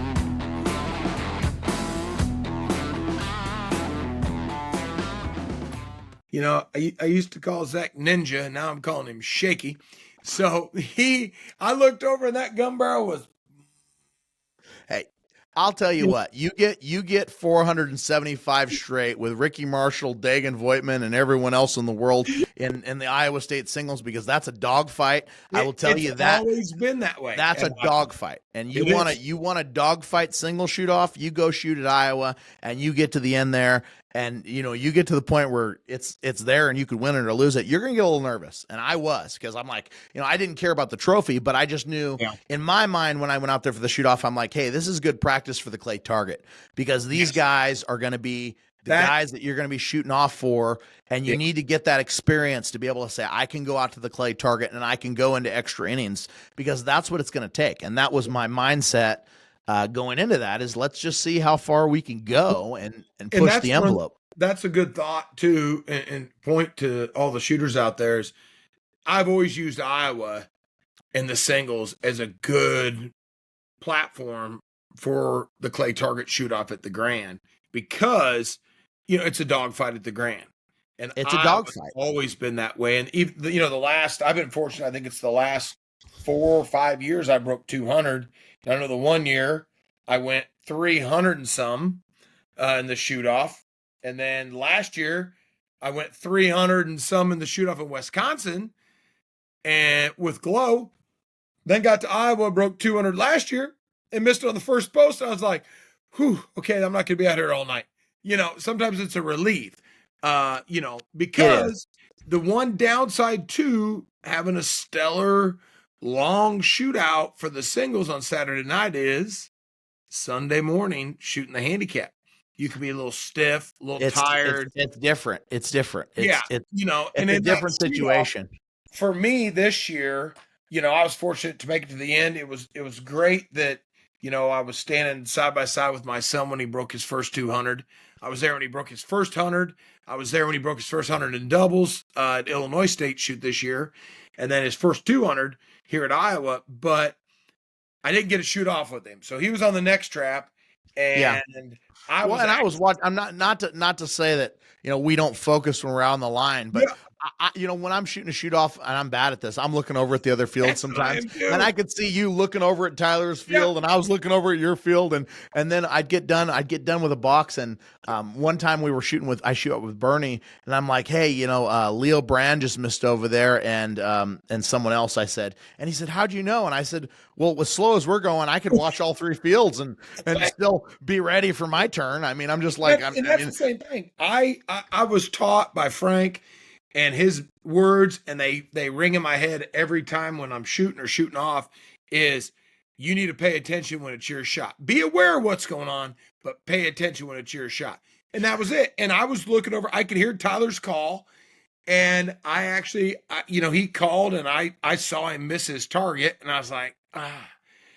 You know, I used to call Zach Ninja, and now I'm calling him Shaky. So I looked over and that gun barrel was. Hey, I'll tell you what, you get 475 straight with Ricky Marshall, Dagan Voigtman, and everyone else in the world in the Iowa State singles, because that's a dogfight. I will tell you that. It's always been that way. That's a dogfight. And you want a dogfight single shoot off, you go shoot at Iowa and you get to the end there. And, you know, you get to the point where it's there and you could win it or lose it. You're going to get a little nervous. And I was, because I'm like, you know, I didn't care about the trophy, but I just knew in my mind when I went out there for the shoot off, I'm like, hey, this is good practice for the clay target, because these guys are going to be the guys that you're going to be shooting off for. And you need to get that experience to be able to say, I can go out to the clay target and I can go into extra innings, because that's what it's going to take. And that was my mindset. Going into that is, let's just see how far we can go and push the envelope. That's a good thought too, and point to all the shooters out there is, I've always used Iowa in the singles as a good platform for the clay target shoot off at the Grand, because, you know, it's a dogfight at the Grand. And it's a dogfight. Always been that way. And even, you know, I've been fortunate, I think it's the last 4 or 5 years I broke 200. I know the one year I went 300 and some in the shoot off. And then last year I went 300 and some in the shoot off in Wisconsin and with Glow. Then got to Iowa, broke 200 last year and missed it on the first post. I was like, whew, okay, I'm not going to be out here all night. You know, sometimes it's a relief, you know, because the one downside to having a stellar long shootout for the singles on Saturday night is Sunday morning shooting the handicap. You can be a little stiff, a little tired. It's different. It's different. You know, it's a different situation. For me this year, you know, I was fortunate to make it to the end. It was great that, you know, I was standing side by side with my son when he broke his first 200. I was there when he broke his first 100. I was there when he broke his first 100 in doubles at Illinois State shoot this year, and then his first 200 here at Iowa. But I didn't get to shoot off with him, so he was on the next trap, and I was watching. I'm not to say that, you know, we don't focus when we're out on the line, but you know, when I'm shooting a shoot off, and I'm bad at this, I'm looking over at the other field sometimes, and I could see you looking over at Tyler's field, and I was looking over at your field, and then I'd get done with a box, and one time I shoot up with Bernie, and I'm like, hey, you know, Leo Brand just missed over there, and someone else, I said, and he said, how'd you know? And I said, well, as slow as we're going, I could watch all three fields and still be ready for my turn. I mean, I'm just like, that's the same thing. I was taught by Frank and his words, and they ring in my head every time when I'm shooting or shooting off, is you need to pay attention when it's your shot. Be aware of what's going on, but pay attention when it's your shot. And that was it. And I was looking over, I could hear Tyler's call, and I actually, you know, he called, and I saw him miss his target, and I was like,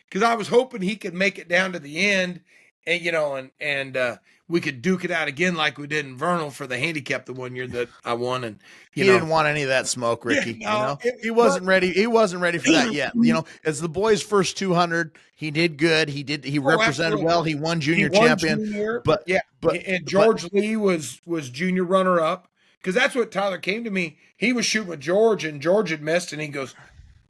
because I was hoping he could make it down to the end, and, you know, and we could duke it out again like we did in Vernal for the handicap the one year that I won. And he didn't want any of that smoke, Ricky. You know, he wasn't ready. He wasn't ready for that yet. You know, as the boys' first 200, he did good. He represented well. He won junior champion. And George Lee was junior runner up, because that's what Tyler came to me. He was shooting with George, and George had missed, and he goes,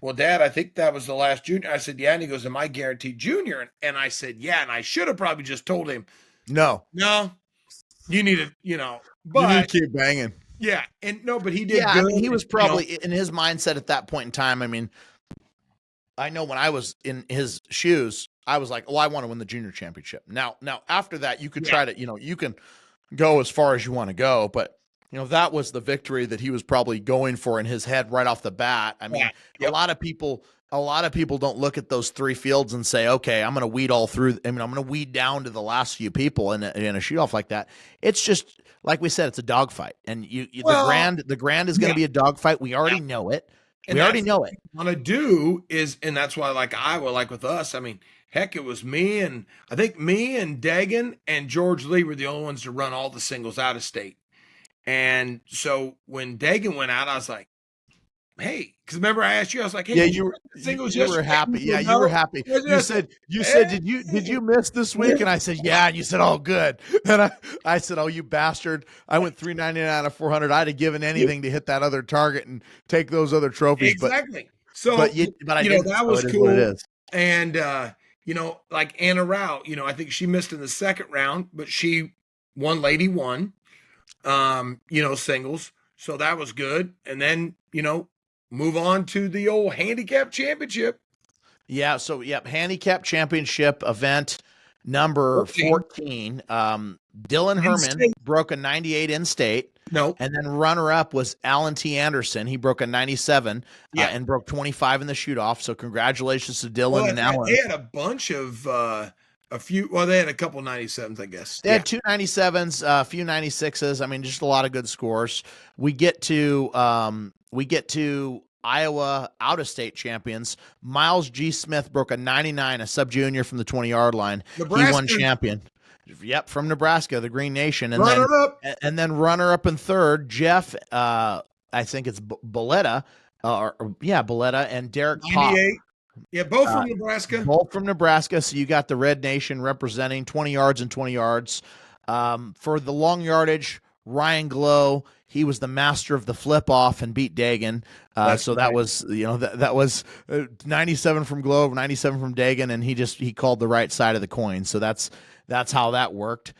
well, Dad, I think that was the last junior. I said, yeah. And he goes, am I guaranteed junior? And I said, yeah. And I should have probably just told him, no, you need to, you know, but you need to keep banging. Yeah. And no, but he did. Yeah. Good. I mean, he was probably in his mindset at that point in time. I mean, I know when I was in his shoes, I was like, oh, I want to win the junior championship. Now after that, you could try to, you know, you can go as far as you want to go, but you know, that was the victory that he was probably going for in his head right off the bat. I mean, a lot of people a lot of people don't look at those 3 fields and say, okay, I'm going to weed all through. I mean, I'm going to weed down to the last few people in a shoot off like that. It's just, like we said, it's a dogfight, and the grand is going to be a dogfight. We already know it. And we already know it. Want to do is, and that's why, like Iowa, like with us, I mean, heck, it was me and Dagan and George Lee were the only ones to run all the singles out of state. And so when Dagan went out, I was like, hey, because remember I asked you, I was like, hey, yeah, you were happy. Yeah, you were happy. You said, did you miss this week? And I said, yeah. And you said, oh, good. And I said, oh, you bastard. I went 399 out of 400. I'd have given anything to hit that other target and take those other trophies. Exactly. But I didn't. That was cool. It is. And, like Anna Rao, I think she missed in the second round, but one lady won, singles. So that was good. And then, move on to the old handicap championship. Yeah. So, handicap championship event number 14. Dylan Herman broke a 98 in state. No. And then runner up was Alan T. Anderson. He broke a 97 and broke 25 in the shoot off. So congratulations to Dylan and Alan. They had a bunch of they had a couple 97s, I guess. They had 2 97s, a few 96s. I mean, just a lot of good scores. We get to Iowa out-of-state champions. Miles G. Smith broke a 99, a sub-junior from the 20-yard line. Nebraska. He won champion. Yep, from Nebraska, the Green Nation. And then runner-up in third, Jeff, I think it's Boletta, Boletta, and Derek Pop. Yeah, both from Nebraska. Both from Nebraska, so you got the Red Nation representing 20 yards and 20 yards. For the long yardage, Ryan Glow, he was the master of the flip off and beat Dagan. That was, that was 97 from Glow, 97 from Dagan, and he called the right side of the coin. So that's how that worked.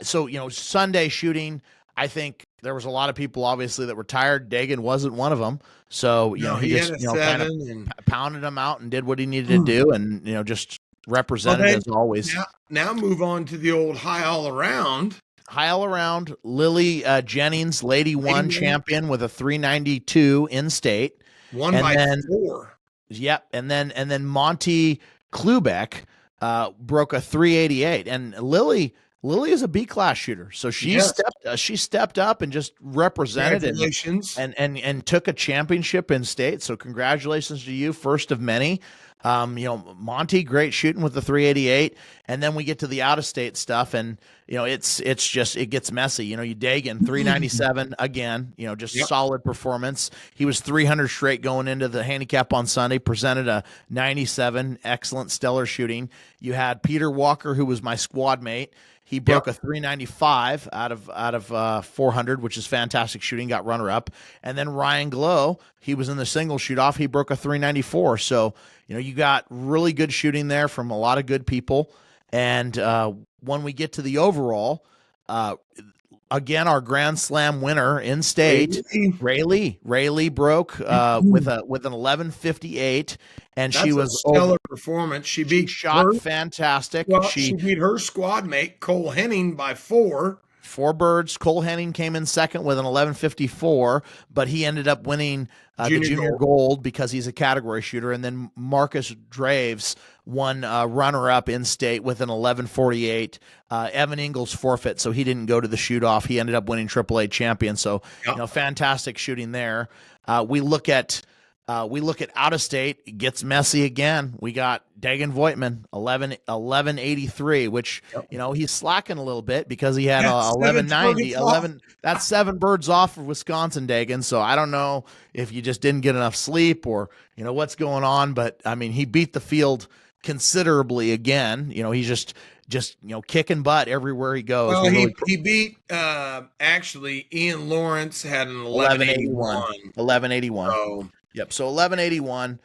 Sunday shooting, I think there was a lot of people obviously that were tired. Dagan wasn't one of them. So, he just, kind of pounded him out and did what he needed to do. And, just represented as always. Now move on to the old high all around. Lily Jennings, Lady One champion with a 392 in state. Won by 4. Yep. And then Monty Klubeck broke a 388. And Lily is a B-class shooter. So she stepped up and just represented and took a championship in state. So congratulations to you, first of many. Monty, great shooting with the 388. And then we get to the out-of-state stuff, and it gets messy. Dagan 397 again. Solid performance. He was 300 straight going into the handicap on Sunday. Presented a 97, excellent, stellar shooting. You had Peter Walker, who was my squad mate. He broke a 395 out of 400, which is fantastic shooting. Got runner up, and then Ryan Glow, he was in the single shoot off. He broke a 394. So you got really good shooting there from a lot of good people. And when we get to the overall, again, our Grand Slam winner in state, Ray Lee broke with an 1158, and That's she was a stellar performance. She shot fantastic. Well, she beat her squad mate Cole Henning by 4. 4 birds. Cole Henning came in second with an 1154, but he ended up winning the junior gold because he's a category shooter. And then Marcus Draves won runner-up in state with an 1148. Evan Ingles forfeit, so he didn't go to the shoot-off. He ended up winning AAA champion. So, fantastic shooting there. We look at out of state. It gets messy again. We got Dagan Voigtman, 1183, which he's slacking a little bit because he had 1190. That's 7 birds off of Wisconsin, Dagan. So I don't know if you just didn't get enough sleep or what's going on, but I mean he beat the field considerably again. He's just kicking butt everywhere he goes. Well, he beat actually Ian Lawrence had an 1181. 1181. So. Yep. So 1181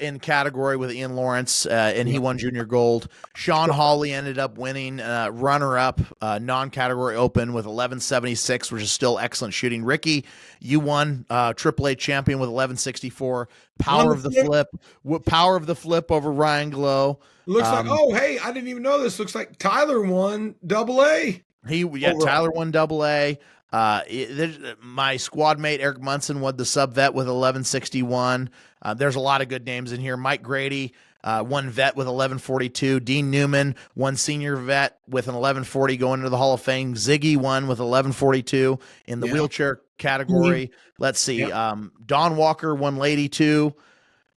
in category with Ian Lawrence, and he won junior gold. Sean Hawley ended up winning runner-up non-category open with 1176, which is still excellent shooting. Ricky, you won AAA champion with 1164. Power of the flip over Ryan Glow. Looks like, I didn't even know this. Looks like Tyler won AA. Tyler won AA. My squad mate Eric Munson won the sub vet with 1161. There's a lot of good names in here. Mike Grady won vet with 1142. Dean Newman won senior vet with an 1140 going into the Hall of Fame. Ziggy won with 1142 in the wheelchair category. Let's see. Don Walker won Lady 2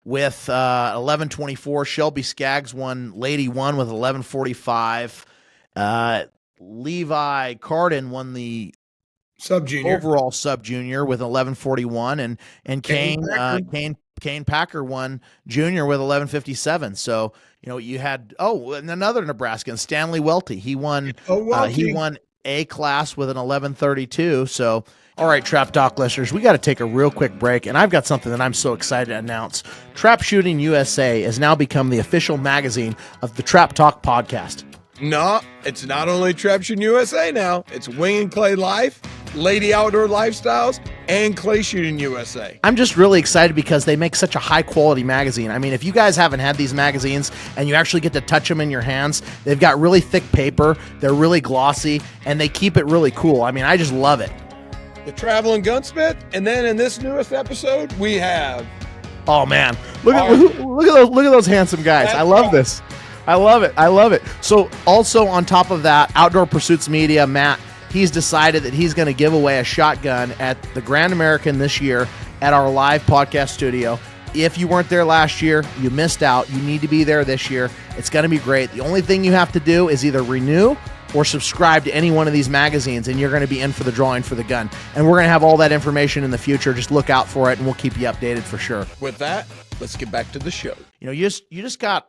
with 1124. Shelby Skaggs won Lady 1 with 1145. Levi Cardin won the overall sub junior with 1141, and Kane Packer won junior with 1157. So you had and another Nebraskan, Stanley Welty. He won A class with an 1132. So all right, Trap Talk listeners, we got to take a real quick break, and I've got something that I'm so excited to announce. Trap Shooting USA has now become the official magazine of the Trap Talk podcast. No, it's not only Trap Shooting USA now. It's Wing and Clay Life, Lady Outdoor Lifestyles, and Clay Shooting USA. I'm just really excited because they make such a high-quality magazine. I mean, if you guys haven't had these magazines and you actually get to touch them in your hands, they've got really thick paper, they're really glossy, and they keep it really cool. I mean, I just love it. The Traveling Gunsmith, and then in this newest episode, we have... Oh, man. Look at those handsome guys. I love this. I love it. So also on top of that, Outdoor Pursuits Media, Matt, he's decided that he's going to give away a shotgun at the Grand American this year at our live podcast studio. If you weren't there last year, you missed out. You need to be there this year. It's going to be great. The only thing you have to do is either renew or subscribe to any one of these magazines, and you're going to be in for the drawing for the gun. And we're going to have all that information in the future. Just look out for it, and we'll keep you updated for sure. With that, let's get back to the show. You just got,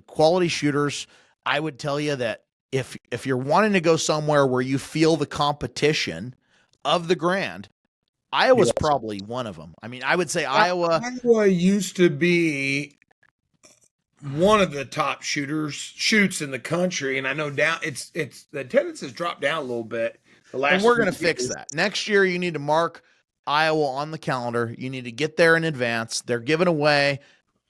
quality shooters. I would tell you that if you're wanting to go somewhere where you feel the competition of the Grand, Iowa's probably one of them. I would say Iowa used to be one of the top shoots in the country, and I know it's the attendance has dropped down a little bit. And we're going to fix that. Next year, you need to mark Iowa on the calendar. You need to get there in advance. They're giving away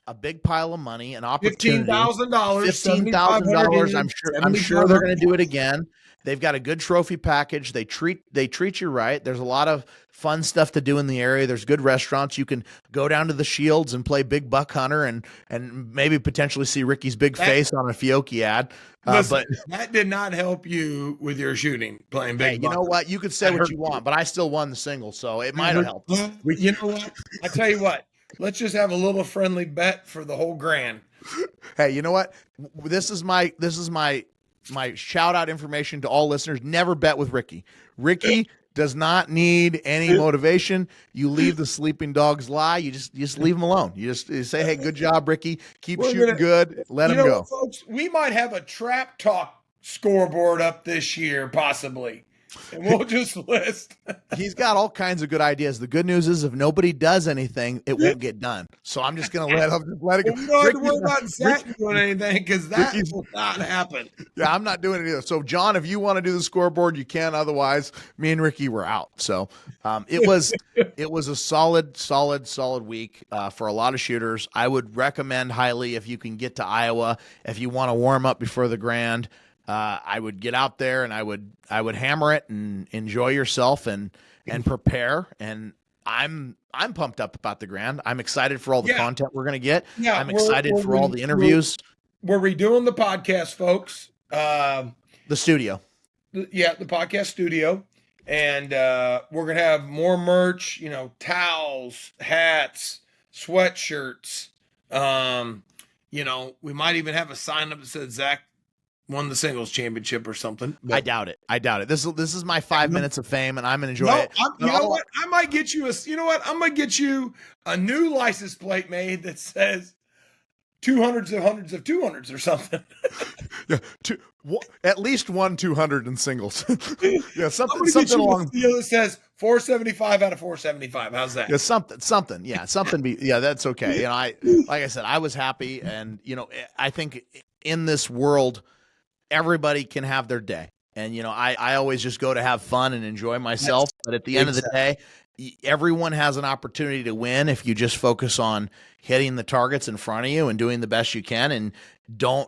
a big pile of money, an opportunity. $15,000. $15,000. I'm sure they're going to do it again. They've got a good trophy package. They treat you right. There's a lot of fun stuff to do in the area. There's good restaurants. You can go down to the Shields and play big buck hunter and maybe potentially see Ricky's big face on a Fiocchi ad. Listen, but that did not help you with your shooting playing big. You know what? You could say what you want, but I still won the single, so it might have helped. You know what? I tell you what. Let's just have a little friendly bet for the whole Grand. Hey, you know what? This is my shout out information to all listeners. Never bet with Ricky. Ricky does not need any motivation. You leave the sleeping dogs lie. You just leave them alone. You say, hey, good job, Ricky. Keep shooting good. Let him go. Folks, we might have a Trap Talk scoreboard up this year, possibly. And we'll just list. He's got all kinds of good ideas. The good news is if nobody does anything, it won't get done. So I'm just going to let it go. We're not doing anything because that will not happen. Yeah, I'm not doing it either. So, John, if you want to do the scoreboard, you can. Otherwise, me and Ricky were out. So it was a solid week for a lot of shooters. I would recommend highly if you can get to Iowa, if you want to warm up before the Grand. I would get out there and I would hammer it and enjoy yourself and prepare. And I'm pumped up about the Grand. I'm excited for all the content we're going to get. Yeah, I'm excited for all the interviews. We're redoing the podcast, folks. The studio. The podcast studio. And we're going to have more merch, towels, hats, sweatshirts. We might even have a sign up that says Zach won the singles championship or something. I doubt it. This is my 5 minutes of fame, and I'm gonna enjoy it. You know what? I might get you I'm gonna get you a new license plate made that says 200s of hundreds of 200s or something. Yeah, at least 200 in singles. Yeah, something along. That says 475 out of 475. How's that? Yeah, something. Yeah, something. Yeah, that's okay. Like I said, I was happy, and I think in this world, everybody can have their day. And, I always just go to have fun and enjoy myself. But at the end of the day, everyone has an opportunity to win if you just focus on hitting the targets in front of you and doing the best you can. And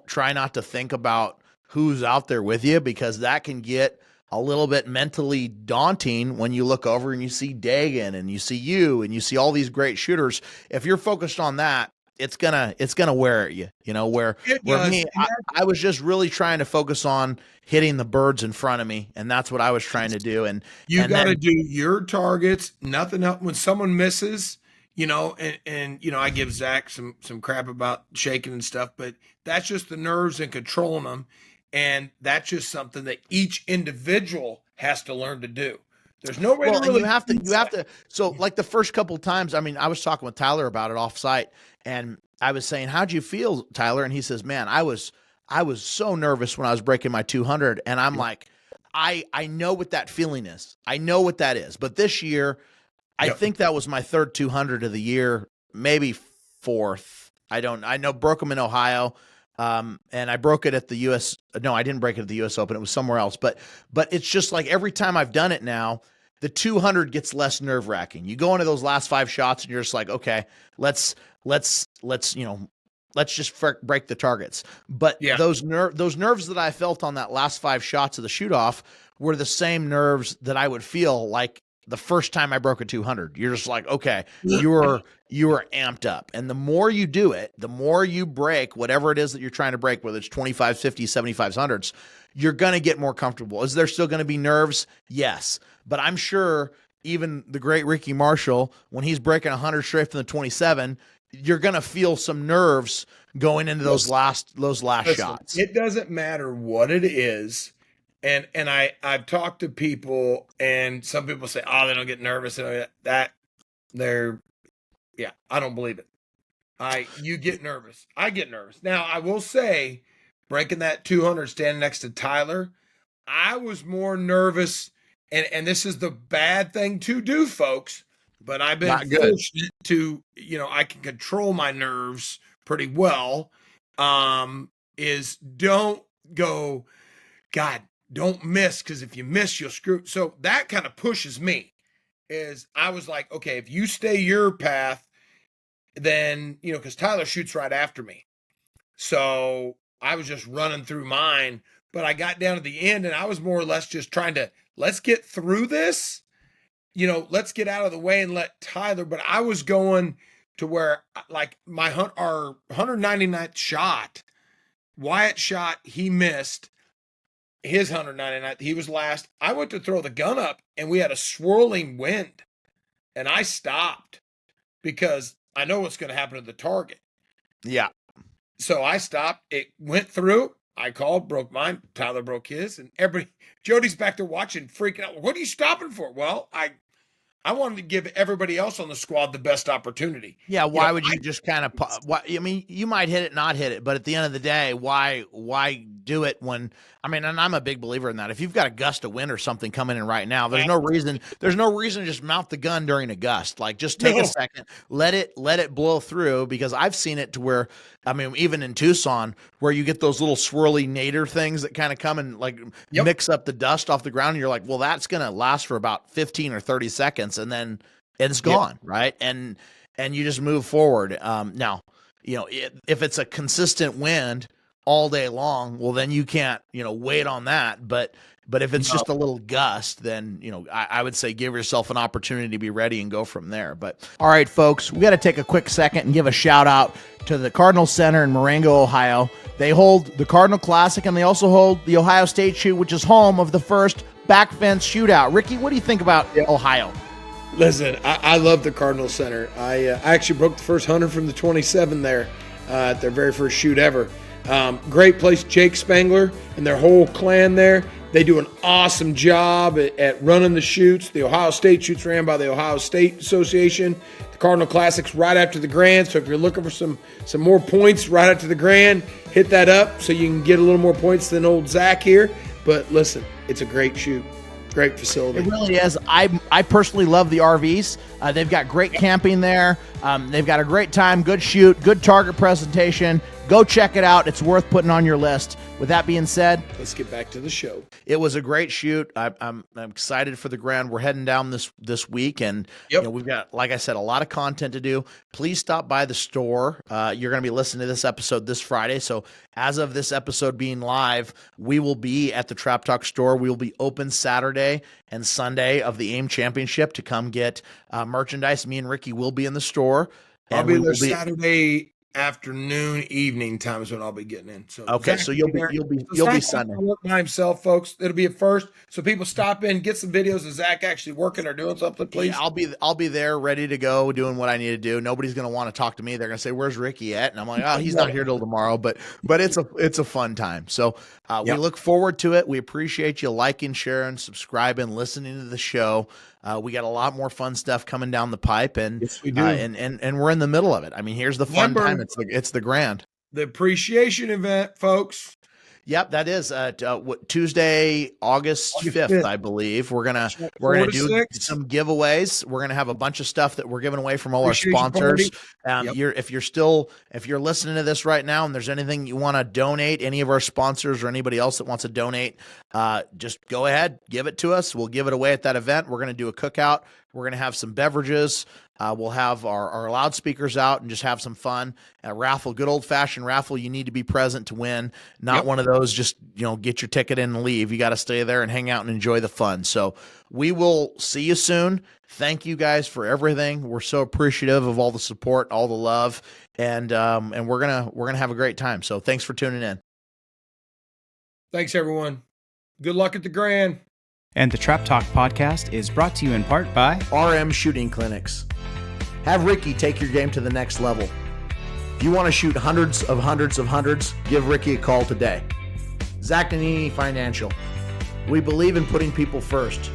try not to think about who's out there with you, because that can get a little bit mentally daunting when you look over and you see Dagan and you see you and you see all these great shooters. If you're focused on that, it's gonna wear at you, where me, I was just really trying to focus on hitting the birds in front of me, and that's what I was trying to do. And you got to do your targets, nothing else. When someone misses, and I give Zach some crap about shaking and stuff, but that's just the nerves and controlling them. And that's just something that each individual has to learn to do. There's no way to really. You have to. So like the first couple of times, I mean, I was talking with Tyler about it off site, and I was saying, how'd you feel, Tyler? And he says, man, I was so nervous when I was breaking my 200. And I'm like, I know what that feeling is. I know what that is. But this year, I think that was my third 200 of the year, maybe fourth. I know broke them in Ohio. And I broke it at the US. No, I didn't break it at the US Open. It was somewhere else. But it's just like every time I've done it now, the 200 gets less nerve wracking. You go into those last 5 shots and you're just like, okay, let's just break the targets. But those nerves that I felt on that last 5 shots of the shoot off were the same nerves that I would feel like the first time I broke a 200. You're just like, okay, you were amped up. And the more you do it, the more you break whatever it is that you're trying to break, whether it's 25, 50, 75, 100s, you're going to get more comfortable. Is there still going to be nerves? Yes. But I'm sure even the great Ricky Marshall, when he's breaking 100 straight from the 27, you're going to feel some nerves going into those last shots. It doesn't matter what it is. And I've talked to people, and some people say, oh, they don't get nervous. And I don't believe it. You get nervous. I get nervous. Now, I will say, breaking that 200, standing next to Tyler, I was more nervous, and this is the bad thing to do, folks, but I've been fortunate to, I can control my nerves pretty well, is don't go, God, don't miss, because if you miss, you'll screw. So that kind of pushes me. Is I was like, okay, if you stay your path, then, because Tyler shoots right after me. So I was just running through mine, but I got down to the end and I was more or less just trying to, let's get through this, let's get out of the way and let Tyler, but I was going to where like our 199th shot, Wyatt shot, he missed. His 199th, he was last. I went to throw the gun up and we had a swirling wind and I stopped because I know what's going to happen to the target. Yeah. So I stopped. It went through. I called, broke mine. Tyler broke his, and Jody's back there watching, freaking out. What are you stopping for? Well, I wanted to give everybody else on the squad the best opportunity. Yeah, why would you just kind of? I mean, you might hit it, not hit it, but at the end of the day, why do it when? I mean, and I'm a big believer in that. If you've got a gust of wind or something coming in right now, there's no reason to just mount the gun during a gust. Like, just take a second, let it blow through. Because I've seen it to where, I mean, even in Tucson, where you get those little swirly nadir things that kind of come and like mix up the dust off the ground, and you're like, well, that's gonna last for about 15 or 30 seconds, and then it's gone, right? And you just move forward. Now, if it's a consistent wind all day long, well, then you can't, wait on that. But if it's just a little gust, then, I would say give yourself an opportunity to be ready and go from there. But all right, folks, we got to take a quick second and give a shout out to the Cardinal Center in Marengo, Ohio. They hold the Cardinal Classic, and they also hold the Ohio State Shoot, which is home of the first back fence shootout. Ricky, what do you think about Ohio? Listen, I love the Cardinal Center. I actually broke the first 100 from the 27 there at their very first shoot ever. Great place, Jake Spangler and their whole clan there. They do an awesome job at running the shoots. The Ohio State shoots ran by the Ohio State Association. The Cardinal Classic's right after the Grand, so if you're looking for some more points right after the Grand, hit that up so you can get a little more points than old Zach here. But listen, it's a great shoot. Great facility. It really is. I personally love the RVs. They've got great camping there. They've got a great time, good shoot, good target presentation. Go check it out. It's worth putting on your list. With that being said, let's get back to the show. It was a great shoot. I'm excited for the Grand. We're heading down this week, and we've got, like I said, a lot of content to do. Please stop by the store. You're going to be listening to this episode this Friday, so as of this episode being live, we will be at the Trap Talk store. We will be open Saturday and Sunday of the AIM Championship to come get merchandise. Me and Ricky will be in the store. I'll be there Saturday afternoon, evening time is when I'll be getting in. So okay, Zach so you'll be Sunday. Work by himself, folks. It'll be at first, so people stop in, get some videos of Zach actually working or doing something. Please, yeah, I'll be there, ready to go, doing what I need to do. Nobody's gonna want to talk to me. They're gonna say, "Where's Ricky at?" And I'm like, "Oh, he's not here till tomorrow." But it's a fun time. So we look forward to it. We appreciate you liking, sharing, subscribing, listening to the show. We got a lot more fun stuff coming down the pipe, and yes, we do. And we're in the middle of it. I mean, here's the fun time. It's the Grand, the appreciation event, folks. Yep, that is Tuesday, August 5th, I believe. We're gonna do some giveaways. We're gonna have a bunch of stuff that we're giving away from all our sponsors. If you're listening to this right now and there's anything you want to donate, any of our sponsors or anybody else that wants to donate, just go ahead, give it to us. We'll give it away at that event. We're gonna do a cookout. We're gonna have some beverages. We'll have our loudspeakers out and just have some fun. A raffle, good old-fashioned raffle. You need to be present to win. Not one of those just, get your ticket in and leave. You got to stay there and hang out and enjoy the fun. So we will see you soon. Thank you guys for everything. We're so appreciative of all the support, all the love, and we're gonna have a great time. So thanks for tuning in. Thanks, everyone. Good luck at the Grand. And the Trap Talk podcast is brought to you in part by RM Shooting Clinics. Have Ricky take your game to the next level. If you want to shoot hundreds, give Ricky a call today. Zach Nannini Financial. We believe in putting people first.